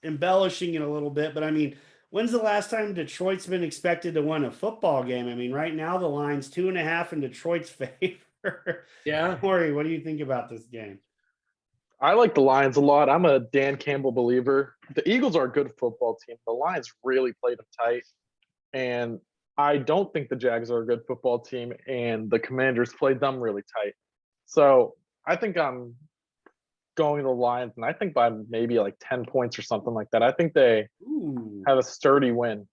embellishing it a little bit, but I mean, when's the last time Detroit's been expected to win a football game? I mean, right now the line's 2.5 in Detroit's favor. Yeah. Corey, what do you think about this game? I like the Lions a lot. I'm a Dan Campbell believer. The Eagles are a good football team. The Lions really played them tight. And I don't think the Jags are a good football team, and the Commanders played them really tight. So I think I'm going to the Lions, and I think by maybe like 10 points or something like that. I think they have a sturdy win.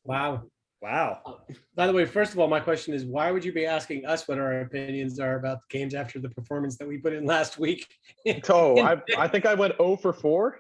Wow. Wow. By the way, first of all, my question is, why would you be asking us what our opinions are about the games after the performance that we put in last week? I think I went 0 for 4.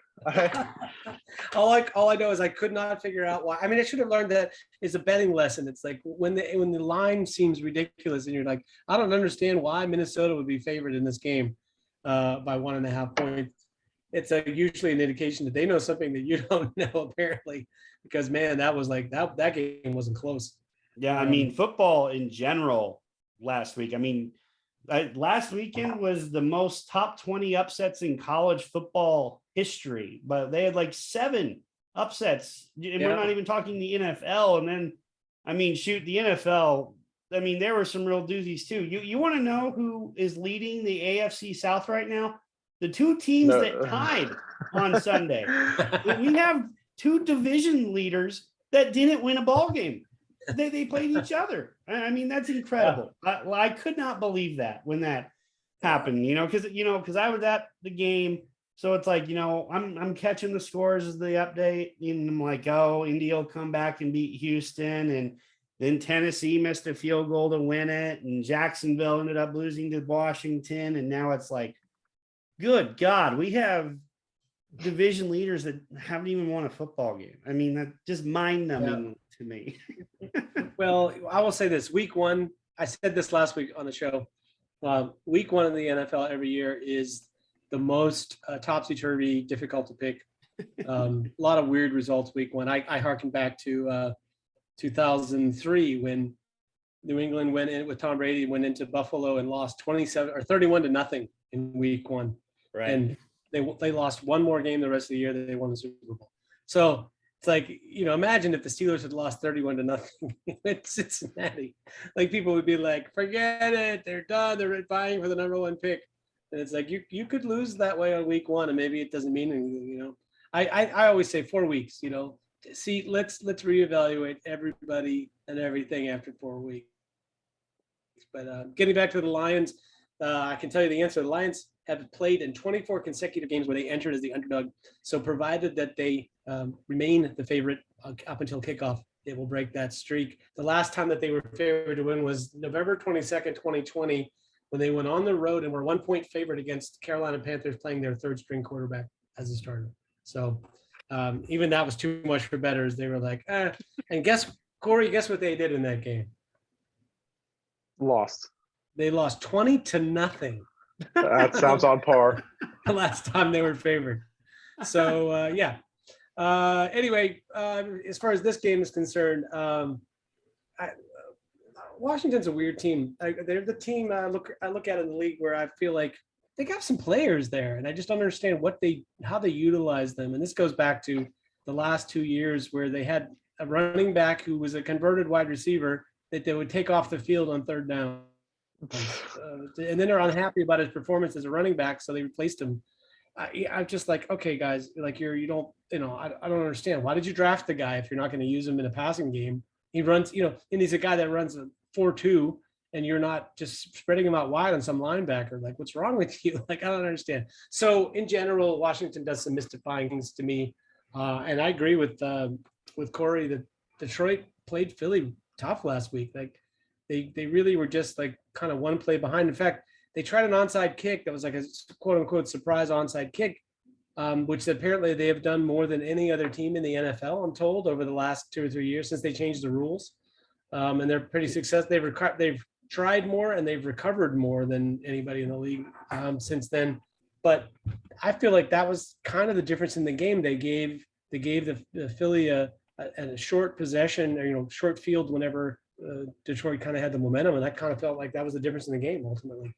All I know is I could not figure out why. I mean, I should have learned that is a betting lesson. It's like when the line seems ridiculous and you're like, I don't understand why Minnesota would be favored in this game by 1.5 points. it's usually an indication that they know something that you don't know, apparently, because man, that was like that game wasn't close. Yeah, I mean, football in general last week. I mean, last weekend was the most top 20 upsets in college football history, but they had like 7 upsets. And we're not even talking the NFL. And then, I mean, shoot, the NFL, I mean, there were some real doozies too. You want to know who is leading the AFC South right now? The 2 teams that tied on Sunday. We have 2 division leaders that didn't win a ball game. They played each other. I mean, that's incredible. I could not believe that when that happened, because I was at the game. So it's like, I'm catching the scores as the update, and I'm like, oh, Indy will come back and beat Houston, and then Tennessee missed a field goal to win it, and Jacksonville ended up losing to Washington, and now it's like, good God, we have division leaders that haven't even won a football game. I mean, that's just mind-numbing to me. Well, I will say this: Week 1, I said this last week on the show. Week 1 in the NFL every year is the most topsy-turvy, difficult to pick. A lot of weird results. Week 1. I harken back to 2003 when New England went in with Tom Brady, went into Buffalo and lost 27 or 31-0 in Week 1. Right. And they lost one more game the rest of the year that they won the Super Bowl. So it's like, imagine if the Steelers had lost 31-0 at Cincinnati. Like, people would be like, forget it, they're done, they're vying for the number 1 pick. And it's like, you could lose that way on Week 1, and maybe it doesn't mean anything. I always say 4 weeks. See, let's reevaluate everybody and everything after 4 weeks. But getting back to the Lions, I can tell you the answer. The Lions have played in 24 consecutive games where they entered as the underdog. So provided that they remain the favorite up until kickoff, they will break that streak. The last time that they were favored to win was November 22nd, 2020, when they went on the road and were 1-point favorite against Carolina Panthers, playing their 3rd-string quarterback as a starter. So even that was too much for bettors. They were like, And Corey, guess what they did in that game? Lost. They lost 20-0. That sounds on par. The last time they were favored. So anyway, as far as this game is concerned, Washington's a weird team. They're the team I look at in the league where I feel like they got some players there, and I just don't understand how they utilize them. And this goes back to the last 2 years where they had a running back who was a converted wide receiver that they would take off the field on 3rd down. And then they're unhappy about his performance as a running back, so they replaced him. I'm just like, okay, guys, like I don't understand. Why did you draft the guy if you're not going to use him in a passing game? He runs, and he's a guy that runs a 4-2, and you're not just spreading him out wide on some linebacker. Like, what's wrong with you? Like, I don't understand. So in general, Washington does some mystifying things to me, and I agree with Corey that Detroit played Philly tough last week. Like, they really were just like kind of one play behind. In fact, they tried an onside kick that was like a quote unquote surprise onside kick, which apparently they have done more than any other team in the NFL, I'm told, over the last 2 or 3 years since they changed the rules. And they're pretty successful. They've tried more and they've recovered more than anybody in the league since then. But I feel like that was kind of the difference in the game. They gave the Philly a short possession, or short field whenever Detroit kind of had the momentum, and that kind of felt like that was the difference in the game ultimately.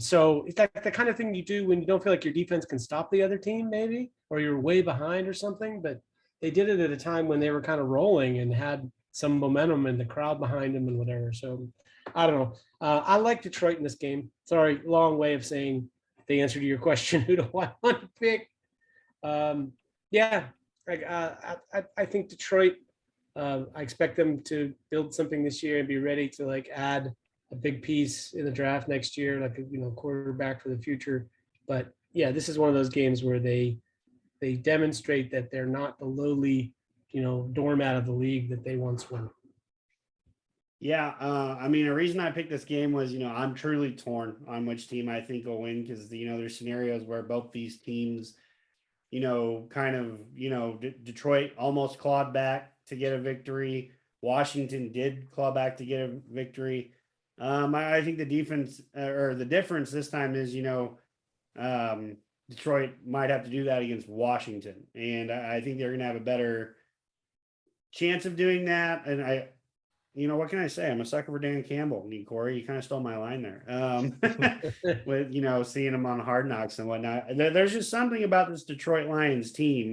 So it's like the kind of thing you do when you don't feel like your defense can stop the other team, maybe, or you're way behind or something. But they did it at a time when they were kind of rolling and had some momentum and the crowd behind them and whatever. So I don't know. I like Detroit in this game. Sorry, long way of saying the answer to your question. Who do I want to pick? I think Detroit. I expect them to build something this year and be ready to like add a big piece in the draft next year, like a quarterback for the future. But yeah, this is one of those games where they demonstrate that they're not the lowly, doormat of the league that they once were. Yeah, I mean, a reason I picked this game was, I'm truly torn on which team I think will win, because there's scenarios where both these teams, Detroit almost clawed back to get a victory. Washington did claw back to get a victory. I think the defense or the difference this time is, Detroit might have to do that against Washington. And I think they're going to have a better chance of doing that. And what can I say? I'm a sucker for Dan Campbell. Corey, you kind of stole my line there. With, seeing him on Hard Knocks and whatnot. There's just something about this Detroit Lions team,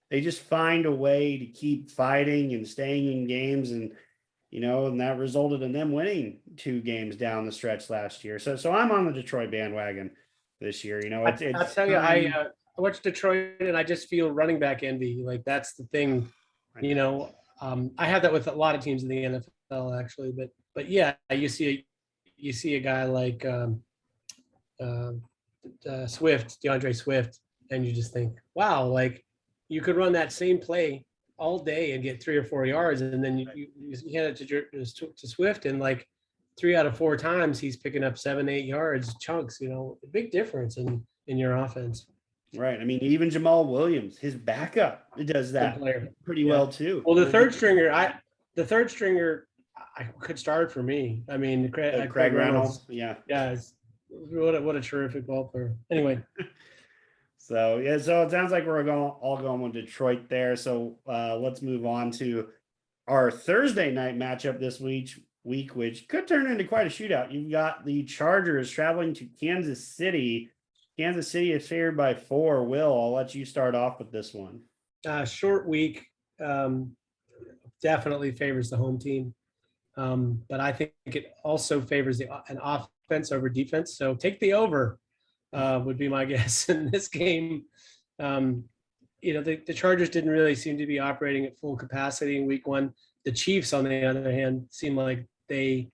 they just find a way to keep fighting and staying in games. And that resulted in them winning 2 games down the stretch last year. So I'm on the Detroit bandwagon this year. I'll tell you, I watched Detroit and I just feel running back envy. Like that's the thing, I have that with a lot of teams in the NFL actually, but yeah, you see a guy like Swift, DeAndre Swift, and you just think, wow, like you could run that same play all day and get 3 or 4 yards, and then you hand it to Swift, and like 3 out of 4 times he's picking up 7-8 yards chunks. A big difference in your offense. Right. I mean, even Jamal Williams, his backup, does that pretty well too. Well, the third stringer, I could start for me. I mean, Craig Reynolds. Yeah. What a terrific ball player. Anyway. So it sounds like we're all going with Detroit there. So let's move on to our Thursday night matchup this week, which could turn into quite a shootout. You've got the Chargers traveling to Kansas City. Kansas City is favored by 4. Will, I'll let you start off with this one. Short week definitely favors the home team. But I think it also favors an offense over defense. So take the over would be my guess in this game. The Chargers didn't really seem to be operating at full capacity in week 1. The Chiefs, on the other hand, seemed like the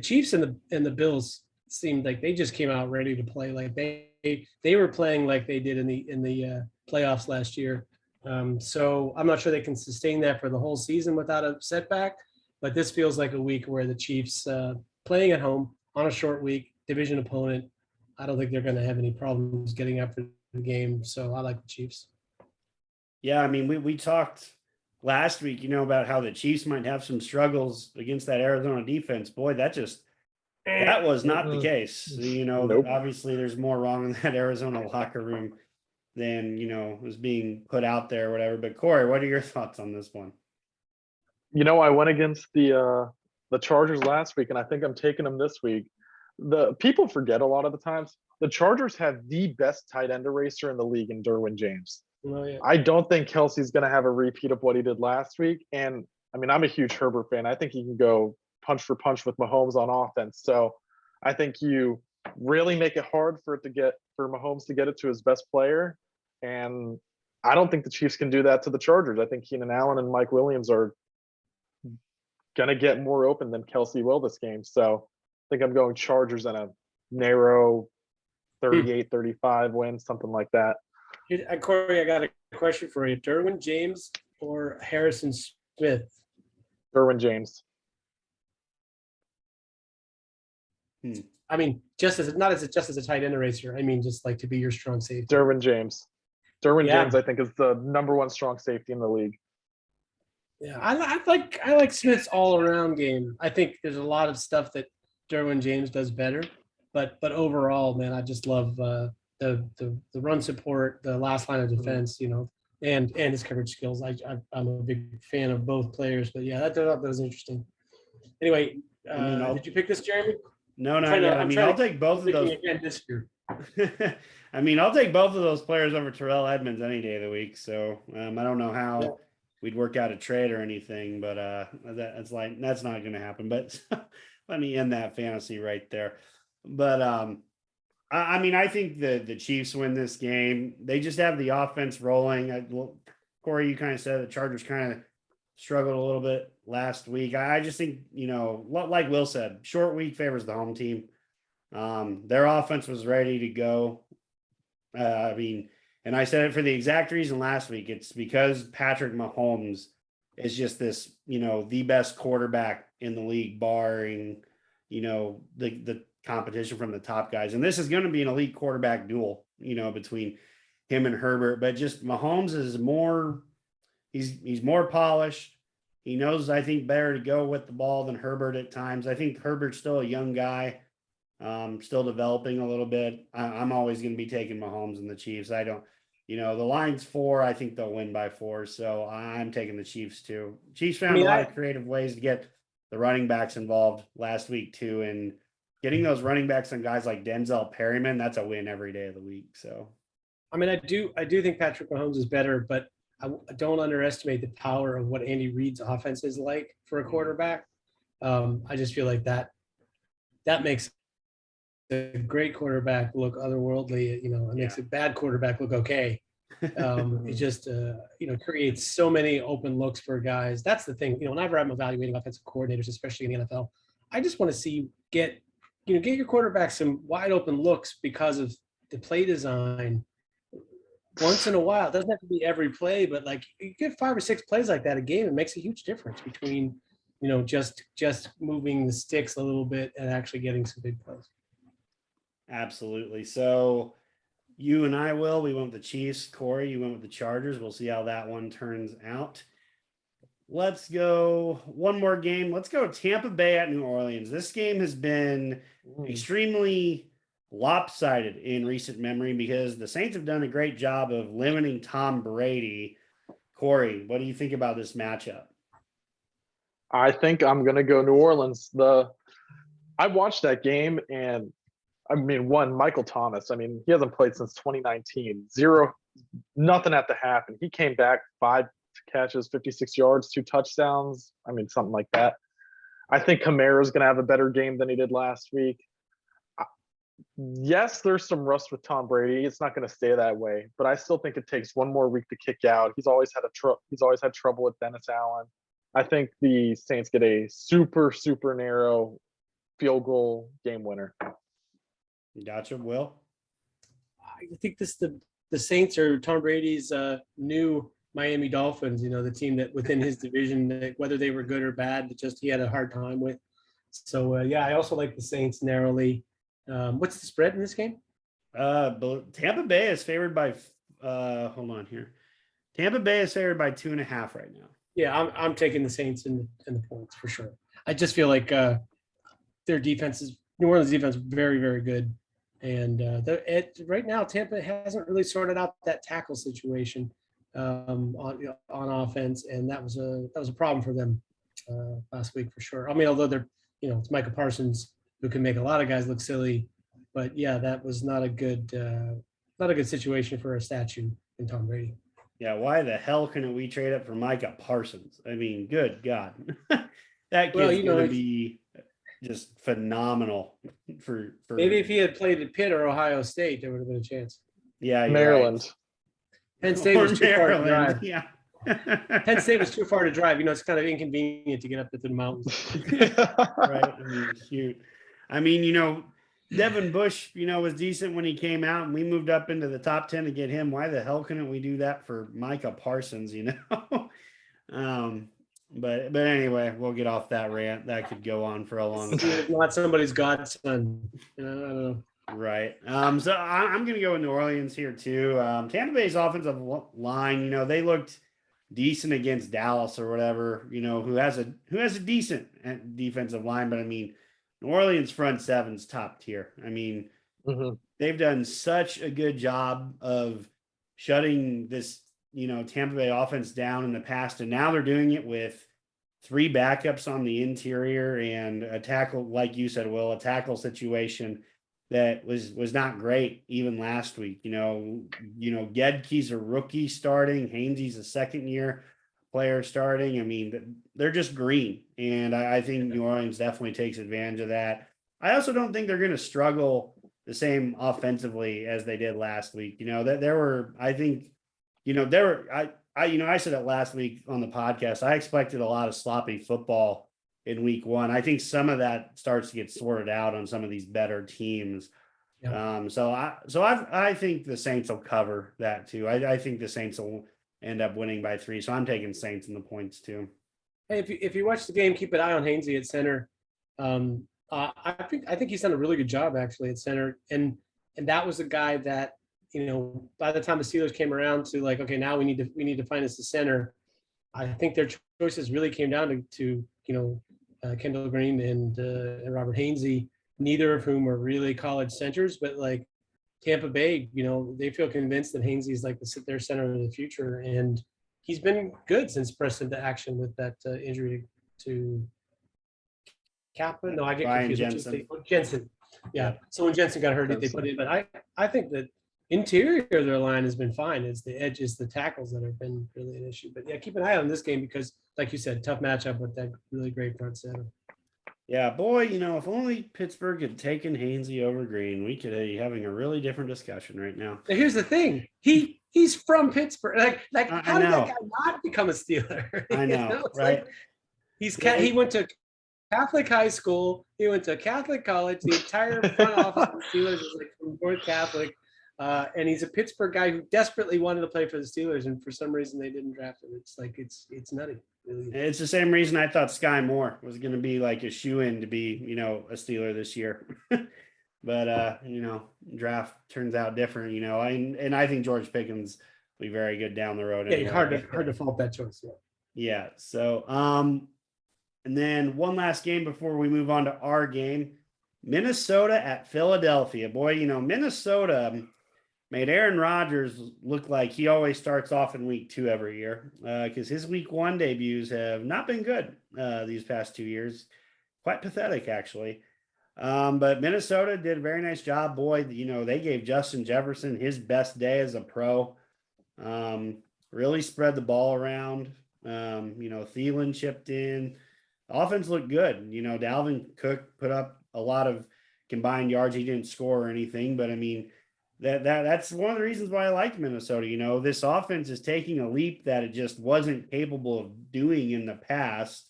Chiefs and the Bills seemed like they just came out ready to play. Like they were playing like they did in the playoffs last year. So I'm not sure they can sustain that for the whole season without a setback. But this feels like a week where the Chiefs playing at home on a short week, division opponent. I don't think they're going to have any problems getting up for the game. So I like the Chiefs. Yeah, I mean, we talked last week, about how the Chiefs might have some struggles against that Arizona defense. Boy, that was not the case. Nope. Obviously there's more wrong in that Arizona locker room than, was being put out there or whatever. But Corey, what are your thoughts on this one? I went against the Chargers last week, and I think I'm taking them this week. The people forget a lot of the times the Chargers have the best tight end eraser in the league in Derwin James. Oh, yeah. I don't think Kelsey's going to have a repeat of what he did last week. And I mean, I'm a huge Herbert fan. I think he can go punch for punch with Mahomes on offense. So I think you really make it hard for Mahomes to get it to his best player. And I don't think the Chiefs can do that to the Chargers. I think Keenan Allen and Mike Williams are going to get more open than Kelsey will this game. So I think I'm going Chargers in a narrow 38-35 win, something like that. Corey, I got a question for you. Derwin James or Harrison Smith? Derwin James. I mean, just as a tight end eraser. I mean, just like to be your strong safety. Derwin James. James, I think, is the number 1 strong safety in the league. Yeah, I like Smith's all-around game. I think there's a lot of stuff that Derwin James does better, but overall, man, I just love the run support, the last line of defense, and his coverage skills. I'm a big fan of both players, but yeah, that was interesting. Anyway, did you pick this, Jeremy? No, not yet. I'll take both of those. Again this year. I'll take both of those players over Terrell Edmonds any day of the week. So I don't know how we'd work out a trade or anything, but that's not going to happen. But let me end that fantasy right there. But I think the Chiefs win this game. They just have the offense rolling. Corey, you kind of said the Chargers kind of struggled a little bit last week. I just think, like Will said, short week favors the home team. Their offense was ready to go. And I said it for the exact reason last week. It's because Patrick Mahomes is just this, the best quarterback in the league, barring, the competition from the top guys. And this is going to be an elite quarterback duel, between him and Herbert. But just Mahomes is more, he's more polished. He knows, I think, better to go with the ball than Herbert at times. I think Herbert's still a young guy. Still developing a little bit. I'm always going to be taking Mahomes and the Chiefs. I don't, the line's 4. I think they'll win by 4. So I'm taking the Chiefs too. Chiefs found a lot of creative ways to get the running backs involved last week too. And getting those running backs on guys like Denzel Perryman, that's a win every day of the week. So, I mean, I do think Patrick Mahomes is better, but I don't underestimate the power of what Andy Reid's offense is like for a quarterback. I just feel like that makes a great quarterback look otherworldly. It makes a bad quarterback look okay. It just creates so many open looks for guys. That's the thing. Whenever I'm evaluating offensive coordinators, especially in the NFL, I just want to see get your quarterback some wide open looks because of the play design. Once in a while, it doesn't have to be every play, but like you get 5 or 6 plays like that a game, it makes a huge difference between just moving the sticks a little bit and actually getting some big plays. Absolutely. So you and I we went with the Chiefs. Corey, you went with the Chargers. We'll see how that one turns out. Let's go one more game. Let's go Tampa Bay at New Orleans. This game has been extremely lopsided in recent memory because the Saints have done a great job of limiting Tom Brady. Corey, what do you think about this matchup? I think I'm going to go New Orleans. I watched that game, and I mean, Michael Thomas. I mean, he hasn't played since 2019. Nothing at the half, and he came back 5 catches, 56 yards, 2 touchdowns. I mean, something like that. I think Kamara's going to have a better game than he did last week. Yes, there's some rust with Tom Brady. It's not going to stay that way, but I still think it takes one more week to kick out. He's always had trouble with Dennis Allen. I think the Saints get a super, super narrow field goal game winner. Gotcha, Will. I think the Saints are Tom Brady's new Miami Dolphins. The team that within his division, whether they were good or bad, just he had a hard time with. So I also like the Saints narrowly. What's the spread in this game? Tampa Bay is favored by. Hold on here. Tampa Bay is favored by 2.5 right now. Yeah, I'm taking the Saints in the points for sure. I just feel like their defense is New Orleans defense very, very good, and right now Tampa hasn't really sorted out that tackle situation on offense, and that was a problem for them last week for sure. I mean, although they're it's Micah Parsons who can make a lot of guys look silly, but yeah, that was not a good situation for a statue in Tom Brady. Yeah, why the hell couldn't we trade up for Micah Parsons? I mean, good God. That kid's going to be just phenomenal for maybe if he had played at Pitt or Ohio State, there would have been a chance. Yeah, Maryland. Right. Penn State was too far to drive. Yeah. Penn State was too far to drive. It's kind of inconvenient to get up into the mountains. Right. I mean, shoot. I mean, Devin Bush, was decent when he came out, and we moved up into the top 10 to get him. Why the hell couldn't we do that for Micah Parsons? But anyway, we'll get off that rant. That could go on for a long time. Not somebody's godson. I don't know. Right. So I'm going to go with New Orleans here too. Tampa Bay's offensive line, they looked decent against Dallas or whatever, who has a decent defensive line, but I mean, New Orleans front seven's top tier. I mean, they've done such a good job of shutting this, Tampa Bay offense down in the past, and now they're doing it with 3 backups on the interior and a tackle, like you said, Will, a tackle situation that was not great even last week. Gedke's a rookie starting, Hainsey's a second-year player starting. I mean, they're just green, and I think New Orleans definitely takes advantage of that. I also don't think they're going to struggle the same offensively as they did last week. I said it last week on the podcast. I expected a lot of sloppy football in week 1. I think some of that starts to get sorted out on some of these better teams. Yeah. I think the Saints will cover that too. I think the Saints will end up winning by 3. So I'm taking Saints in the points too. Hey, if you watch the game, keep an eye on Hainsey at center. I think he's done a really good job actually at center, and that was a guy that by the time the Steelers came around to okay, now we need to find us a center. I think their choices really came down to Kendall Green and Robert Hainsey. neither of whom are really college centers, but like Tampa Bay, they feel convinced that Hainsey's like their center of the future, and he's been good since pressed into action with that injury to Kappa. No, I get Ryan confused. Jensen. Jensen. Yeah. So when Jensen got hurt, they put in. But I think that interior of their line has been fine. It's the edges, the tackles that have been really an issue. But yeah, keep an eye on this game because, like you said, tough matchup with that really great front center. Yeah, boy, if only Pittsburgh had taken Hainsey over Green, we could be having a really different discussion right now. Now, here's the thing. He's from Pittsburgh. Like how did that guy not become a Steeler? I know, right? Like, he went to Catholic high school. He went to Catholic college. The entire front office of the Steelers is like from North Catholic. And he's a Pittsburgh guy who desperately wanted to play for the Steelers, and for some reason they didn't draft him. It's like it's nutty. Really. It's the same reason I thought Sky Moore was going to be like a shoe-in to be, a Steeler this year. But draft turns out different, and I think George Pickens will be very good down the road. Yeah, anyway. hard to fault that choice. Yeah. Yeah. So and then one last game before we move on to our game. Minnesota at Philadelphia. Boy, Minnesota made Aaron Rodgers look like he always starts off in week 2 every year because his week 1 debuts have not been good these past 2 years. Quite pathetic, actually. But Minnesota did a very nice job. Boy, they gave Justin Jefferson his best day as a pro. Really spread the ball around. Thielen chipped in. Offense looked good. Dalvin Cook put up a lot of combined yards. He didn't score or anything, but I mean, that's one of the reasons why I like Minnesota. This offense is taking a leap that it just wasn't capable of doing in the past.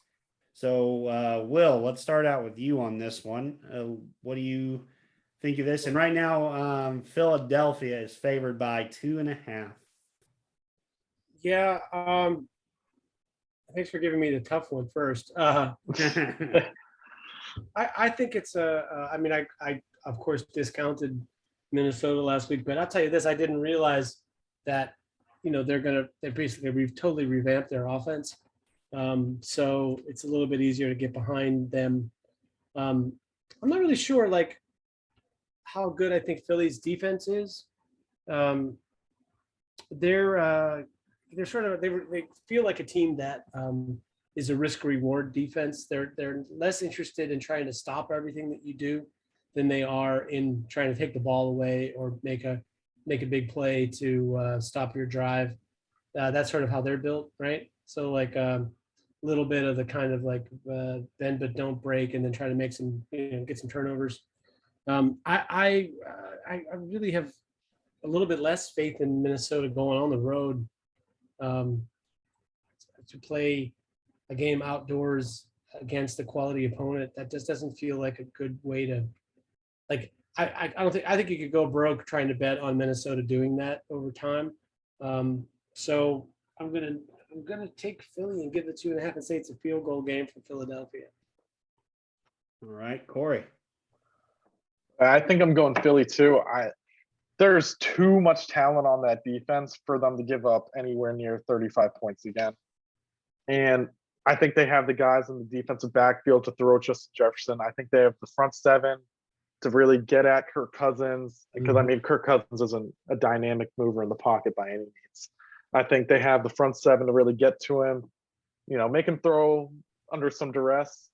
So, Will, let's start out with you on this one. What do you think of this? And right now, Philadelphia is favored by 2.5. Yeah. Thanks for giving me the tough one first. I think it's I of course discounted Minnesota last week, but I'll tell you this, I didn't realize that, we've totally revamped their offense. So it's a little bit easier to get behind them. I'm not really sure how good I think Philly's defense is. They're sort of, they feel like a team that is a risk reward defense. They're less interested in trying to stop everything that you do than they are in trying to take the ball away or make a big play to stop your drive. That's sort of how they're built, right? So a little bit of the kind of bend but don't break, and then try to make some, get some turnovers. I really have a little bit less faith in Minnesota going on the road to play a game outdoors against a quality opponent. That just doesn't feel like a good way to. I think you could go broke trying to bet on Minnesota doing that over time. So I'm gonna take Philly and give the 2.5 and say it's a field goal game for Philadelphia. All right, Corey. I think I'm going Philly too. There's too much talent on that defense for them to give up anywhere near 35 points again. And I think they have the guys in the defensive backfield to throw Justin Jefferson. I think they have the front 7 to really get at Kirk Cousins, because Kirk Cousins isn't a dynamic mover in the pocket by any means. I think they have the front 7 to really get to him, make him throw under some duress.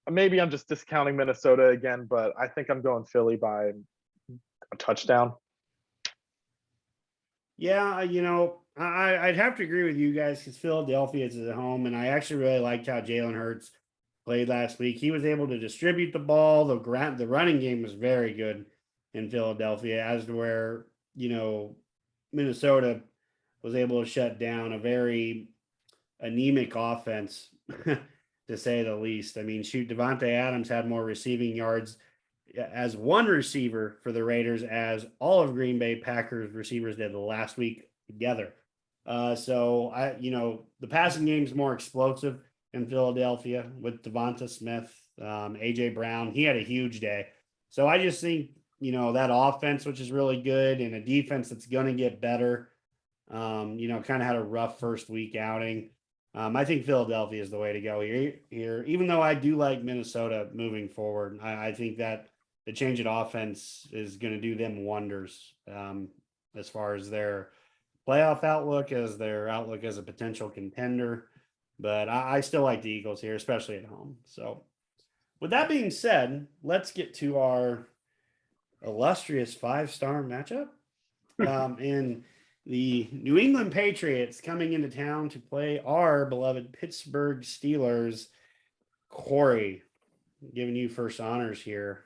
Maybe I'm just discounting Minnesota again, but I think I'm going Philly by a touchdown. Yeah, I'd have to agree with you guys because Philadelphia is at home, and I actually really liked how Jalen Hurts played last week. He was able to distribute the ball. The running game was very good in Philadelphia, as to where, Minnesota was able to shut down a very anemic offense, to say the least. I mean, Devontae Adams had more receiving yards as one receiver for the Raiders as all of Green Bay Packers receivers did the last week together. So the passing game is more explosive in Philadelphia with Devonta Smith, AJ Brown. He had a huge day. So I just think, that offense, which is really good, and a defense that's going to get better, kind of had a rough first week outing. I think Philadelphia is the way to go here. Even though I do like Minnesota moving forward, I think that the change in offense is going to do them wonders as far as their playoff outlook, as their outlook as a potential contender. But I still like the Eagles here, especially at home. So, with that being said, let's get to our illustrious 5-star matchup. And the New England Patriots coming into town to play our beloved Pittsburgh Steelers. Corey, giving you first honors here.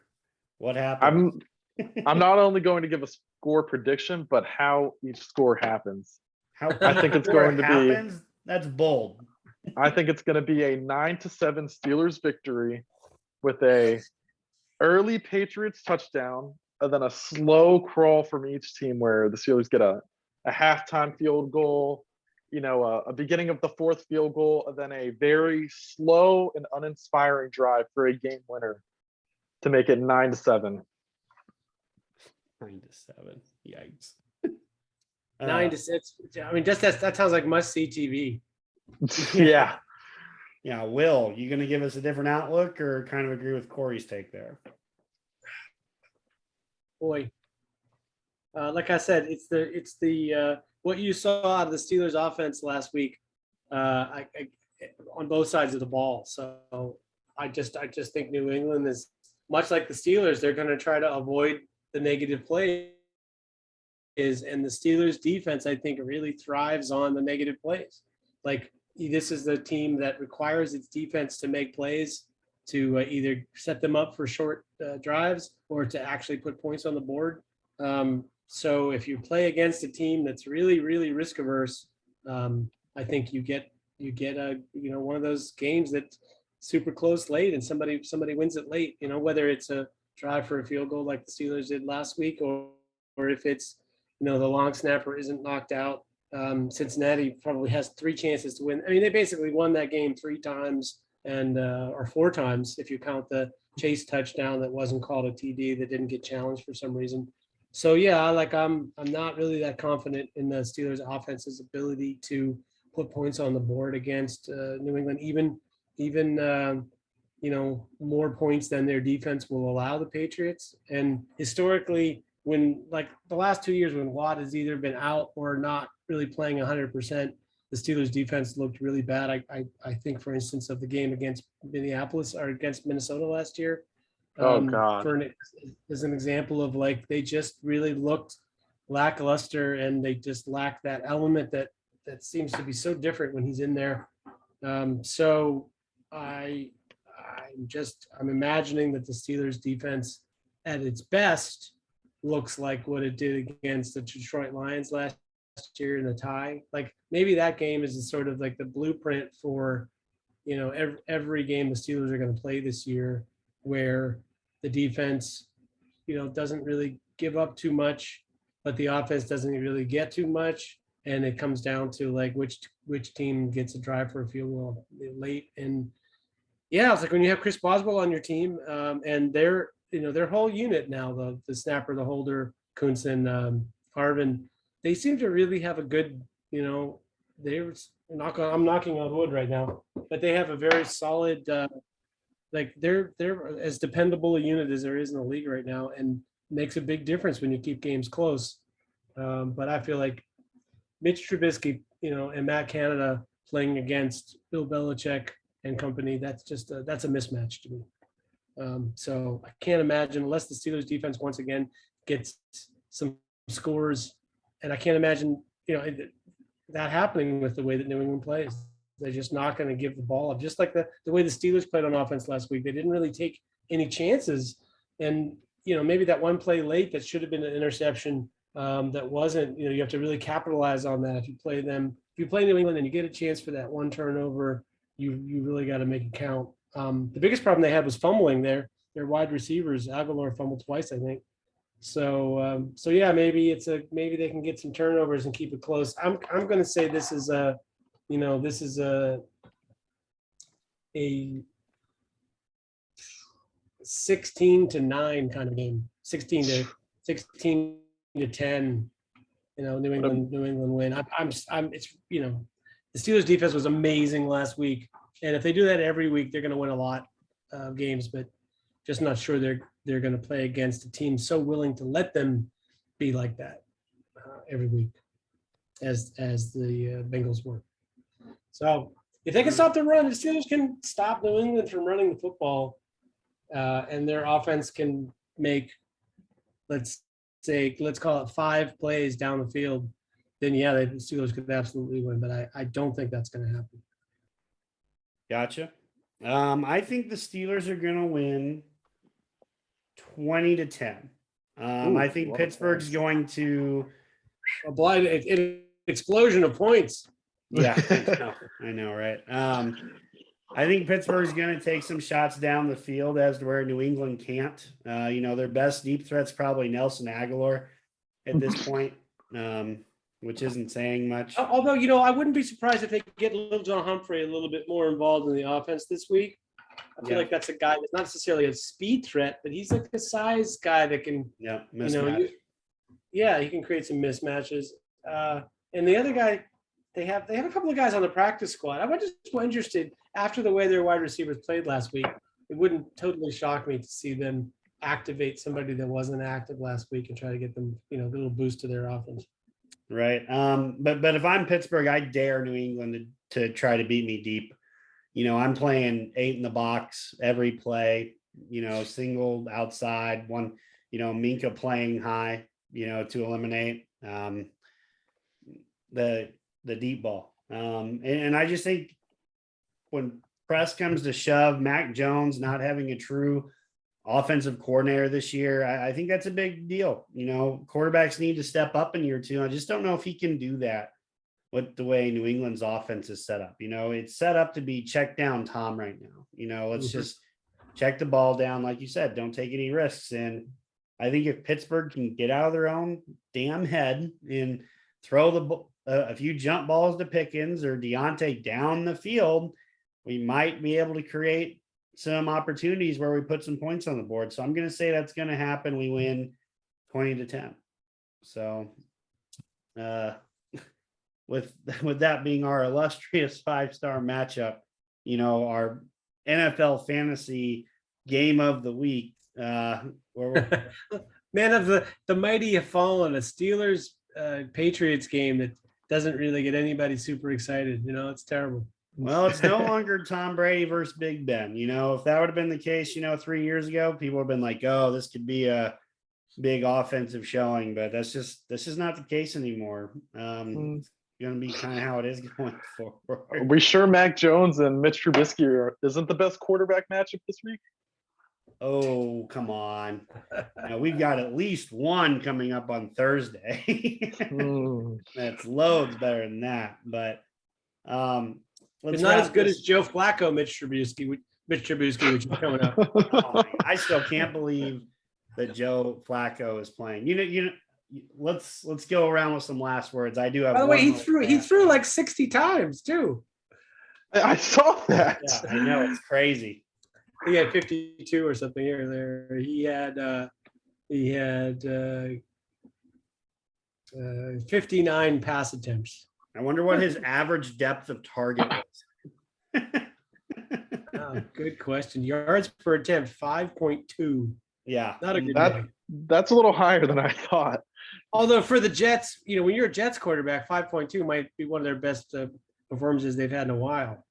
What happened? I'm not only going to give a score prediction, but how each score happens. How I think it's going to be. That's bold. I think it's going to be a 9-7 Steelers victory with a early Patriots touchdown and then a slow crawl from each team where the Steelers get a halftime field goal, a beginning of the fourth field goal, and then a very slow and uninspiring drive for a game winner to make it 9-7. 9-7. Yikes. 9-6. I mean, just that sounds like must-see TV. Yeah. Yeah, Will, you going to give us a different outlook or kind of agree with Corey's take there? Boy, like I said, it's the what you saw out of the Steelers offense last week, on both sides of the ball. So I just think New England is much like the Steelers. They're going to try to avoid the negative plays, and the Steelers defense, I think, really thrives on the negative plays. Like, this is the team that requires its defense to make plays to either set them up for short drives or to actually put points on the board. So if you play against a team that's really, really risk averse, I think you get a one of those games that's super close late and somebody wins it late. Whether it's a drive for a field goal like the Steelers did last week, or if it's the long snapper isn't knocked out. Cincinnati probably has 3 chances to win. I mean, they basically won that game 3 times and or 4 times if you count the Chase touchdown that wasn't called a TD that didn't get challenged for some reason. So yeah, I'm not really that confident in the Steelers offense's ability to put points on the board against New England, even more points than their defense will allow the Patriots. And historically, when like the last 2 years when Watt has either been out or not really playing 100%, the Steelers defense looked really bad. I think, for instance, of the game against Minneapolis or against Minnesota last year. Oh God. As an example of like, they just really looked lackluster and they just lacked that element that seems to be so different when he's in there. So I'm imagining that the Steelers defense at its best looks like what it did against the Detroit Lions last year in the tie. Like, maybe that game is sort of like the blueprint for, every game the Steelers are going to play this year, where the defense, doesn't really give up too much, but the offense doesn't really get too much. And it comes down to like which team gets a drive for a field goal late. And yeah, it's like when you have Chris Boswell on your team, and their whole unit now, the snapper, the holder, Kuntz and Harvin, they seem to really have a good, I'm knocking on wood right now, but they have a very solid, they're as dependable a unit as there is in the league right now, and makes a big difference when you keep games close. But I feel like Mitch Trubisky, and Matt Canada playing against Bill Belichick and company, that's a mismatch to me. So I can't imagine, unless the Steelers defense once again gets some scores, and I can't imagine that happening with the way that New England plays. They're just not going to give the ball up, just like the way the Steelers played on offense last week. They didn't really take any chances, and maybe that one play late that should have been an interception, that wasn't. You have to really capitalize on that. If you play New England and you get a chance for that one turnover, you really got to make it count. The biggest problem they had was fumbling their wide receivers. Aguilar fumbled twice, I think. So yeah, maybe they can get some turnovers and keep it close. I'm going to say this is a 16-9 kind of game. 16 to 10. New England win. the Steelers defense was amazing last week. And if they do that every week, they're going to win a lot of games, but just not sure they're going to play against a team so willing to let them be like that every week as the Bengals were. So if they can stop the run, the Steelers can stop New England from running the football, and their offense can make, let's call it 5 plays down the field, then yeah, the Steelers could absolutely win. But I don't think that's going to happen. Gotcha. I think the Steelers are going to win 20-10. I think Pittsburgh's going to a blind an explosion of points. Yeah, I know, right? I think Pittsburgh's going to take some shots down the field as to where New England can't. Their best deep threat's probably Nelson Aguilar at this point, which isn't saying much. Although, I wouldn't be surprised if they get Lil John Humphrey a little bit more involved in the offense this week. I feel like that's a guy that's not necessarily a speed threat, but he's like a size guy that can, mismatch. He can create some mismatches. And the other guy, they have a couple of guys on the practice squad. I was just interested after the way their wide receivers played last week. It wouldn't totally shock me to see them activate somebody that wasn't active last week and try to get them, a little boost to their offense. Right. But if I'm Pittsburgh, I dare New England to try to beat me deep. I'm playing 8 in the box every play, single outside one, Minka playing high, to eliminate the deep ball. And I just think when press comes to shove, Mac Jones not having a true offensive coordinator this year, I think that's a big deal. Quarterbacks need to step up in year 2. I just don't know if he can do that with the way New England's offense is set up. It's set up to be check down Tom right now. Let's just check the ball down. Like you said, don't take any risks. And I think if Pittsburgh can get out of their own damn head and throw a few jump balls to Pickens or Deontay down the field, we might be able to create some opportunities where we put some points on the board. So I'm going to say that's going to happen. We win 20-10. So, with that being our illustrious 5-star matchup, our NFL fantasy game of the week, Man of the mighty have fallen, a Steelers Patriots game that doesn't really get anybody super excited. It's terrible. Well, it's no longer Tom Brady versus Big Ben. If that would have been the case, 3 years ago, people would have been like, oh, this could be a big offensive showing, but this is not the case anymore. Going to be kind of how it is going forward. We sure Mac Jones and Mitch Trubisky isn't the best quarterback matchup this week? Oh, come on. Now, we've got at least one coming up on Thursday. That's loads better than that. But it's not as good as Joe Flacco, Mitch Trubisky, which is coming up. I still can't believe that Joe Flacco is playing. Let's go around with some last words. I do have. By the way, he threw like 60 times too. I saw that. Yeah, I know, it's crazy. He had 52 or something here there. He had 59 pass attempts. I wonder what his average depth of target was. Oh, good question. Yards per attempt, 5.2. Yeah, not a good day. That's a little higher than I thought. Although for the Jets, when you're a Jets quarterback, 5.2 might be one of their best performances they've had in a while.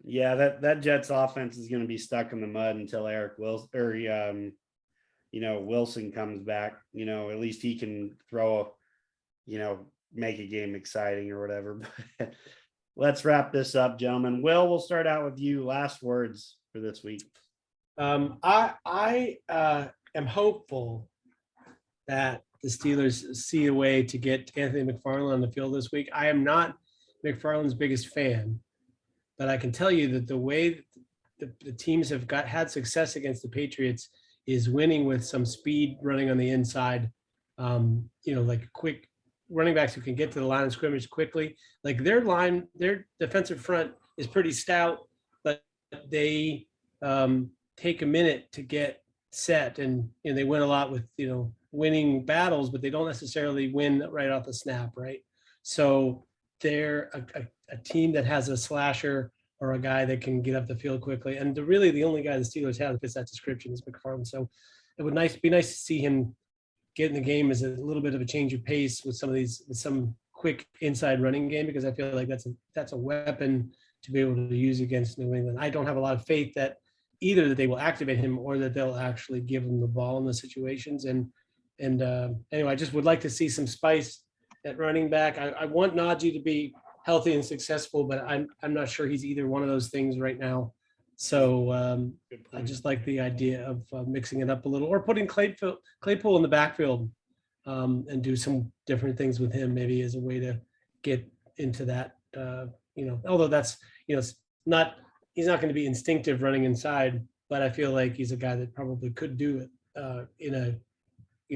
Yeah, that Jets offense is going to be stuck in the mud until Eric Wilson or Wilson comes back. At least he can throw, make a game exciting or whatever. But let's wrap this up, gentlemen. Will, we'll start out with you. Last words for this week. I am hopeful that the Steelers see a way to get Anthony McFarland on the field this week. I am not McFarland's biggest fan, but I can tell you that the way the teams have had success against the Patriots is winning with some speed running on the inside, like quick running backs who can get to the line of scrimmage quickly. Like their defensive front is pretty stout, but they take a minute to get set, and they win a lot with winning battles, but they don't necessarily win right off the snap, right? So they're a team that has a slasher or a guy that can get up the field quickly. And really the only guy the Steelers have that fits that description is McFarland. So it would be nice to see him get in the game as a little bit of a change of pace with some quick inside running game, because I feel like that's a weapon to be able to use against New England. I don't have a lot of faith that either that they will activate him or that they'll actually give him the ball in the situations. And anyway, I just would like to see some spice at running back. I want Najee to be healthy and successful, but I'm not sure he's either one of those things right now. So I just like the idea of mixing it up a little, or putting Claypool in the backfield and do some different things with him, maybe as a way to get into that. Although that's it's not, he's not going to be instinctive running inside, but I feel like he's a guy that probably could do it in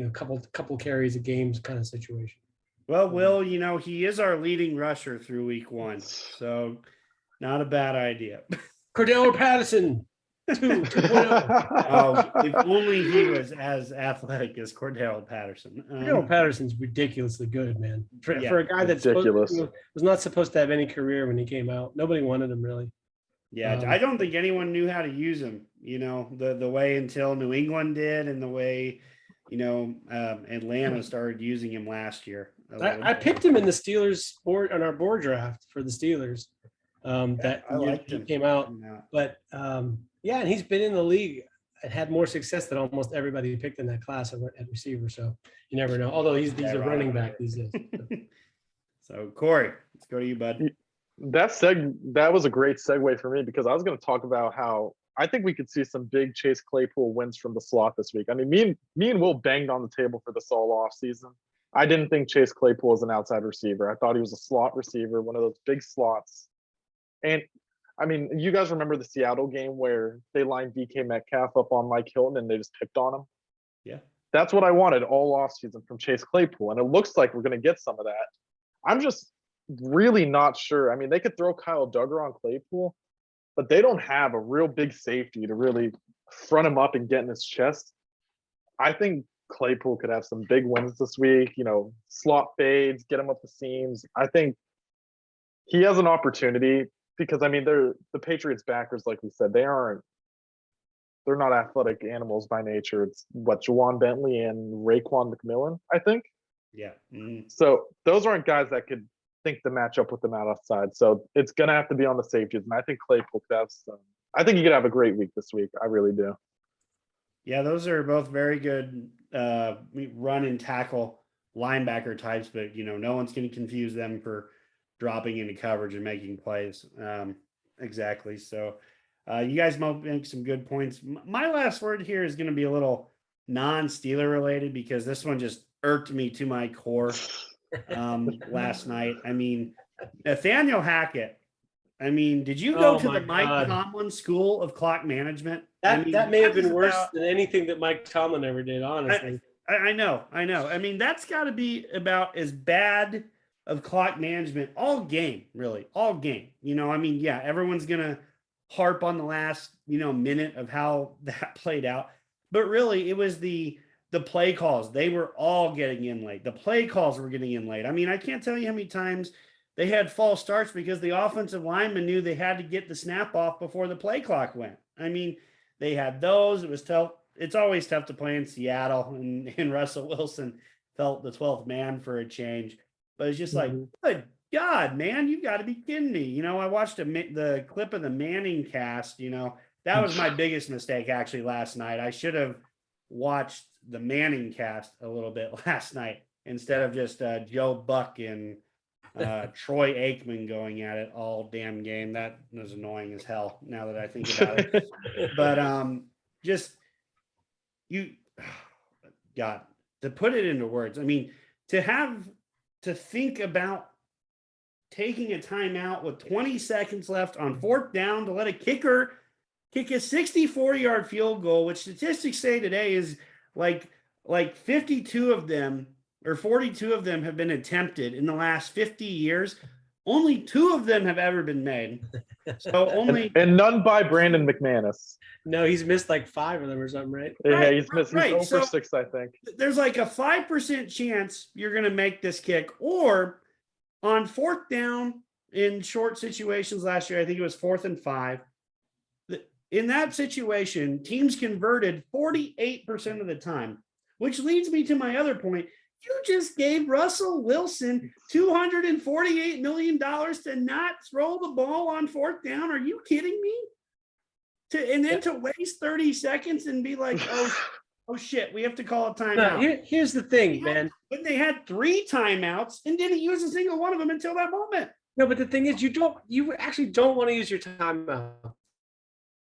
a couple carries a games kind of situation. Well, Will, he is our leading rusher through week 1, so not a bad idea. Cordell Patterson, 2.0. Oh, if only he was as athletic as Cordell Patterson. Cordell Patterson's ridiculously good, man. For a guy that's ridiculous. Was not supposed to have any career when he came out. Nobody wanted him really. Yeah, I don't think anyone knew how to use him, the way until New England did, and the way, Atlanta started using him last year. I picked him in the Steelers board on our board draft for the Steelers. That I liked he him. came out, but and he's been in the league and had more success than almost everybody picked in that class at receiver. So you never know. Although he's a running back these days. So Corey, let's go to you, bud. That was a great segue for me, because I was going to talk about how I think we could see some big Chase Claypool wins from the slot this week. I mean, me and Will banged on the table for this all off season. I didn't think Chase Claypool was an outside receiver. I thought he was a slot receiver, one of those big slots. And I mean, you guys remember the Seattle game where they lined DK Metcalf up on Mike Hilton and they just picked on him? Yeah. That's what I wanted all offseason from Chase Claypool. And it looks like we're going to get some of that. I'm just really not sure. I mean, they could throw Kyle Duggar on Claypool, but they don't have a real big safety to really front him up and get in his chest. I think Claypool could have some big wins this week, slot fades, get him up the seams. I think he has an opportunity, because I mean, the Patriots backers, like we said, they're not athletic animals by nature. It's Juwan Bentley and Raekwon McMillan, I think. Yeah. Mm-hmm. So those aren't guys that could think to match up with them outside. So it's going to have to be on the safeties. And I think Claypool could have I think he could have a great week this week. I really do. Yeah, those are both very good run and tackle linebacker types, but no one's going to confuse them for dropping into coverage and making plays. Exactly. So you guys might make some good points. My last word here is going to be a little non-Steeler related, because this one just irked me to my core last night. I mean, Nathaniel Hackett. I mean, did you go to the Mike Tomlin School of Clock Management? That may have been worse than anything that Mike Tomlin ever did, honestly. I know. I mean, that's got to be about as bad of clock management all game, really, all game. I mean, yeah, everyone's going to harp on the last, minute of how that played out. But really, it was the play calls. They were all getting in late. The play calls were getting in late. I mean, I can't tell you how many times they had false starts because the offensive lineman knew they had to get the snap off before the play clock went. I mean, they had those. It was tough. It's always tough to play in Seattle, and Russell Wilson felt the 12th man for a change. But it's just like, good God, man, you got to be kidding me. I watched the clip of the Manning cast. That was my biggest mistake actually last night. I should have watched the Manning cast a little bit last night instead of just Joe Buck and Troy Aikman going at it all damn game. That was annoying as hell now that I think about it. But just God, to put it into words, I mean, to think about taking a timeout with 20 seconds left on 4th down to let a kicker kick a 64-yard field goal, which statistics say today is like 52 of them or 42 of them have been attempted in the last 50 years. Only 2 of them have ever been made. So only and none by Brandon McManus. No, he's missed like 5 of them or something, right? Yeah, he's missed. Right. He's over 6, I think. There's like a 5% chance you're going to make this kick, or on 4th down in short situations last year, I think it was 4th and 5. In that situation, teams converted 48% of the time, which leads me to my other point. You just gave Russell Wilson $248 million to not throw the ball on 4th down. Are you kidding me? To waste 30 seconds and be like, oh shit, we have to call a timeout. No, here's the thing, man. When they had 3 timeouts and didn't use a single one of them until that moment. No, but the thing is, you actually don't want to use your timeout.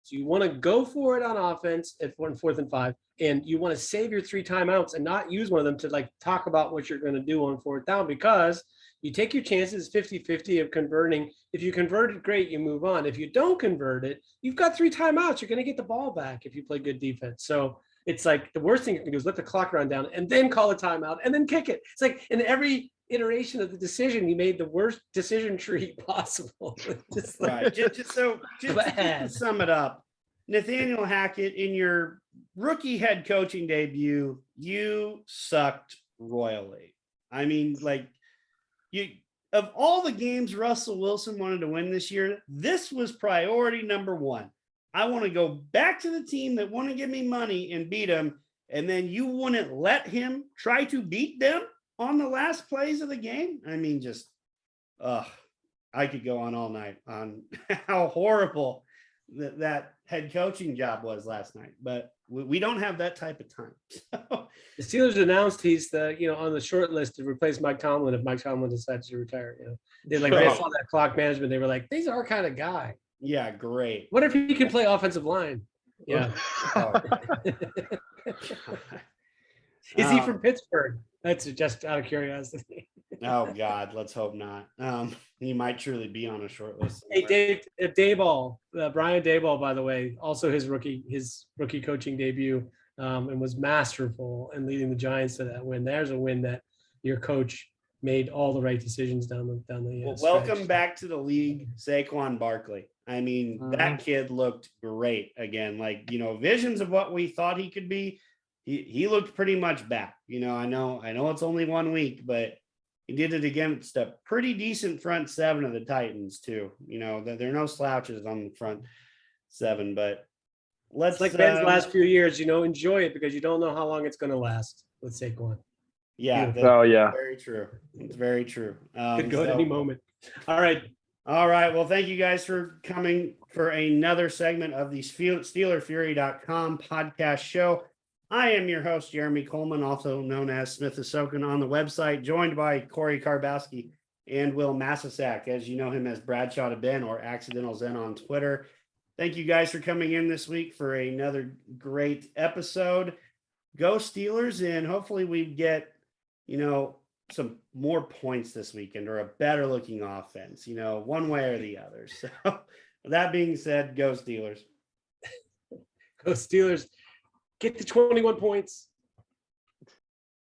So you want to go for it on offense at 4th and 5, and you want to save your 3 timeouts and not use one of them to like talk about what you're going to do on 4th down, because you take your chances 50-50 of converting. If you convert it, great, you move on. If you don't convert it, you've got 3 timeouts. You're going to get the ball back if you play good defense. So it's like the worst thing you can do is let the clock run down and then call a timeout and then kick it. It's like in every iteration of the decision, you made the worst decision tree possible. Just to sum it up, Nathaniel Hackett, in your rookie head coaching debut, you sucked royally. I mean, like, of all the games Russell Wilson wanted to win this year, this was priority number 1. I want to go back to the team that want to give me money and beat them, and then you wouldn't let him try to beat them on the last plays of the game. I mean, just, I could go on all night on how horrible that head coaching job was last night, but we don't have that type of time. So. The Steelers announced he's on the short list to replace Mike Tomlin if Mike Tomlin decides to retire. They saw that clock management. They were like, "These are our kind of guy." Yeah, great. What if he can play offensive line? Yeah. Is he from Pittsburgh? That's just out of curiosity. Oh God, let's hope not. He might truly be on a short list. Hey, Dayball, Brian Dayball, by the way, also his rookie coaching debut, and was masterful in leading the Giants to that win. There's a win that your coach made all the right decisions down the. Well, welcome back to the league, Saquon Barkley. I mean, that kid looked great again. Like, visions of what we thought he could be. He looked pretty much back. I know it's only 1 week, but he did it against a pretty decent front 7 of the Titans too. There are no slouches on the front 7, but it's like Ben's last few years. Enjoy it because you don't know how long it's going to last with Saquon. Yeah. Yeah. Very true. It's very true. Could go at any moment. All right. Well, thank you guys for coming for another segment of the SteelerFury.com podcast show. I am your host, Jeremy Coleman, also known as Smith Asokan on the website, joined by Corey Karbowski and Will Massasak, as you know him as Bradshaw to Ben or Accidental Zen on Twitter. Thank you guys for coming in this week for another great episode. Go Steelers, and hopefully we get, some more points this weekend or a better looking offense, one way or the other. So with that being said, go Steelers. Go Steelers. Get the 21 points.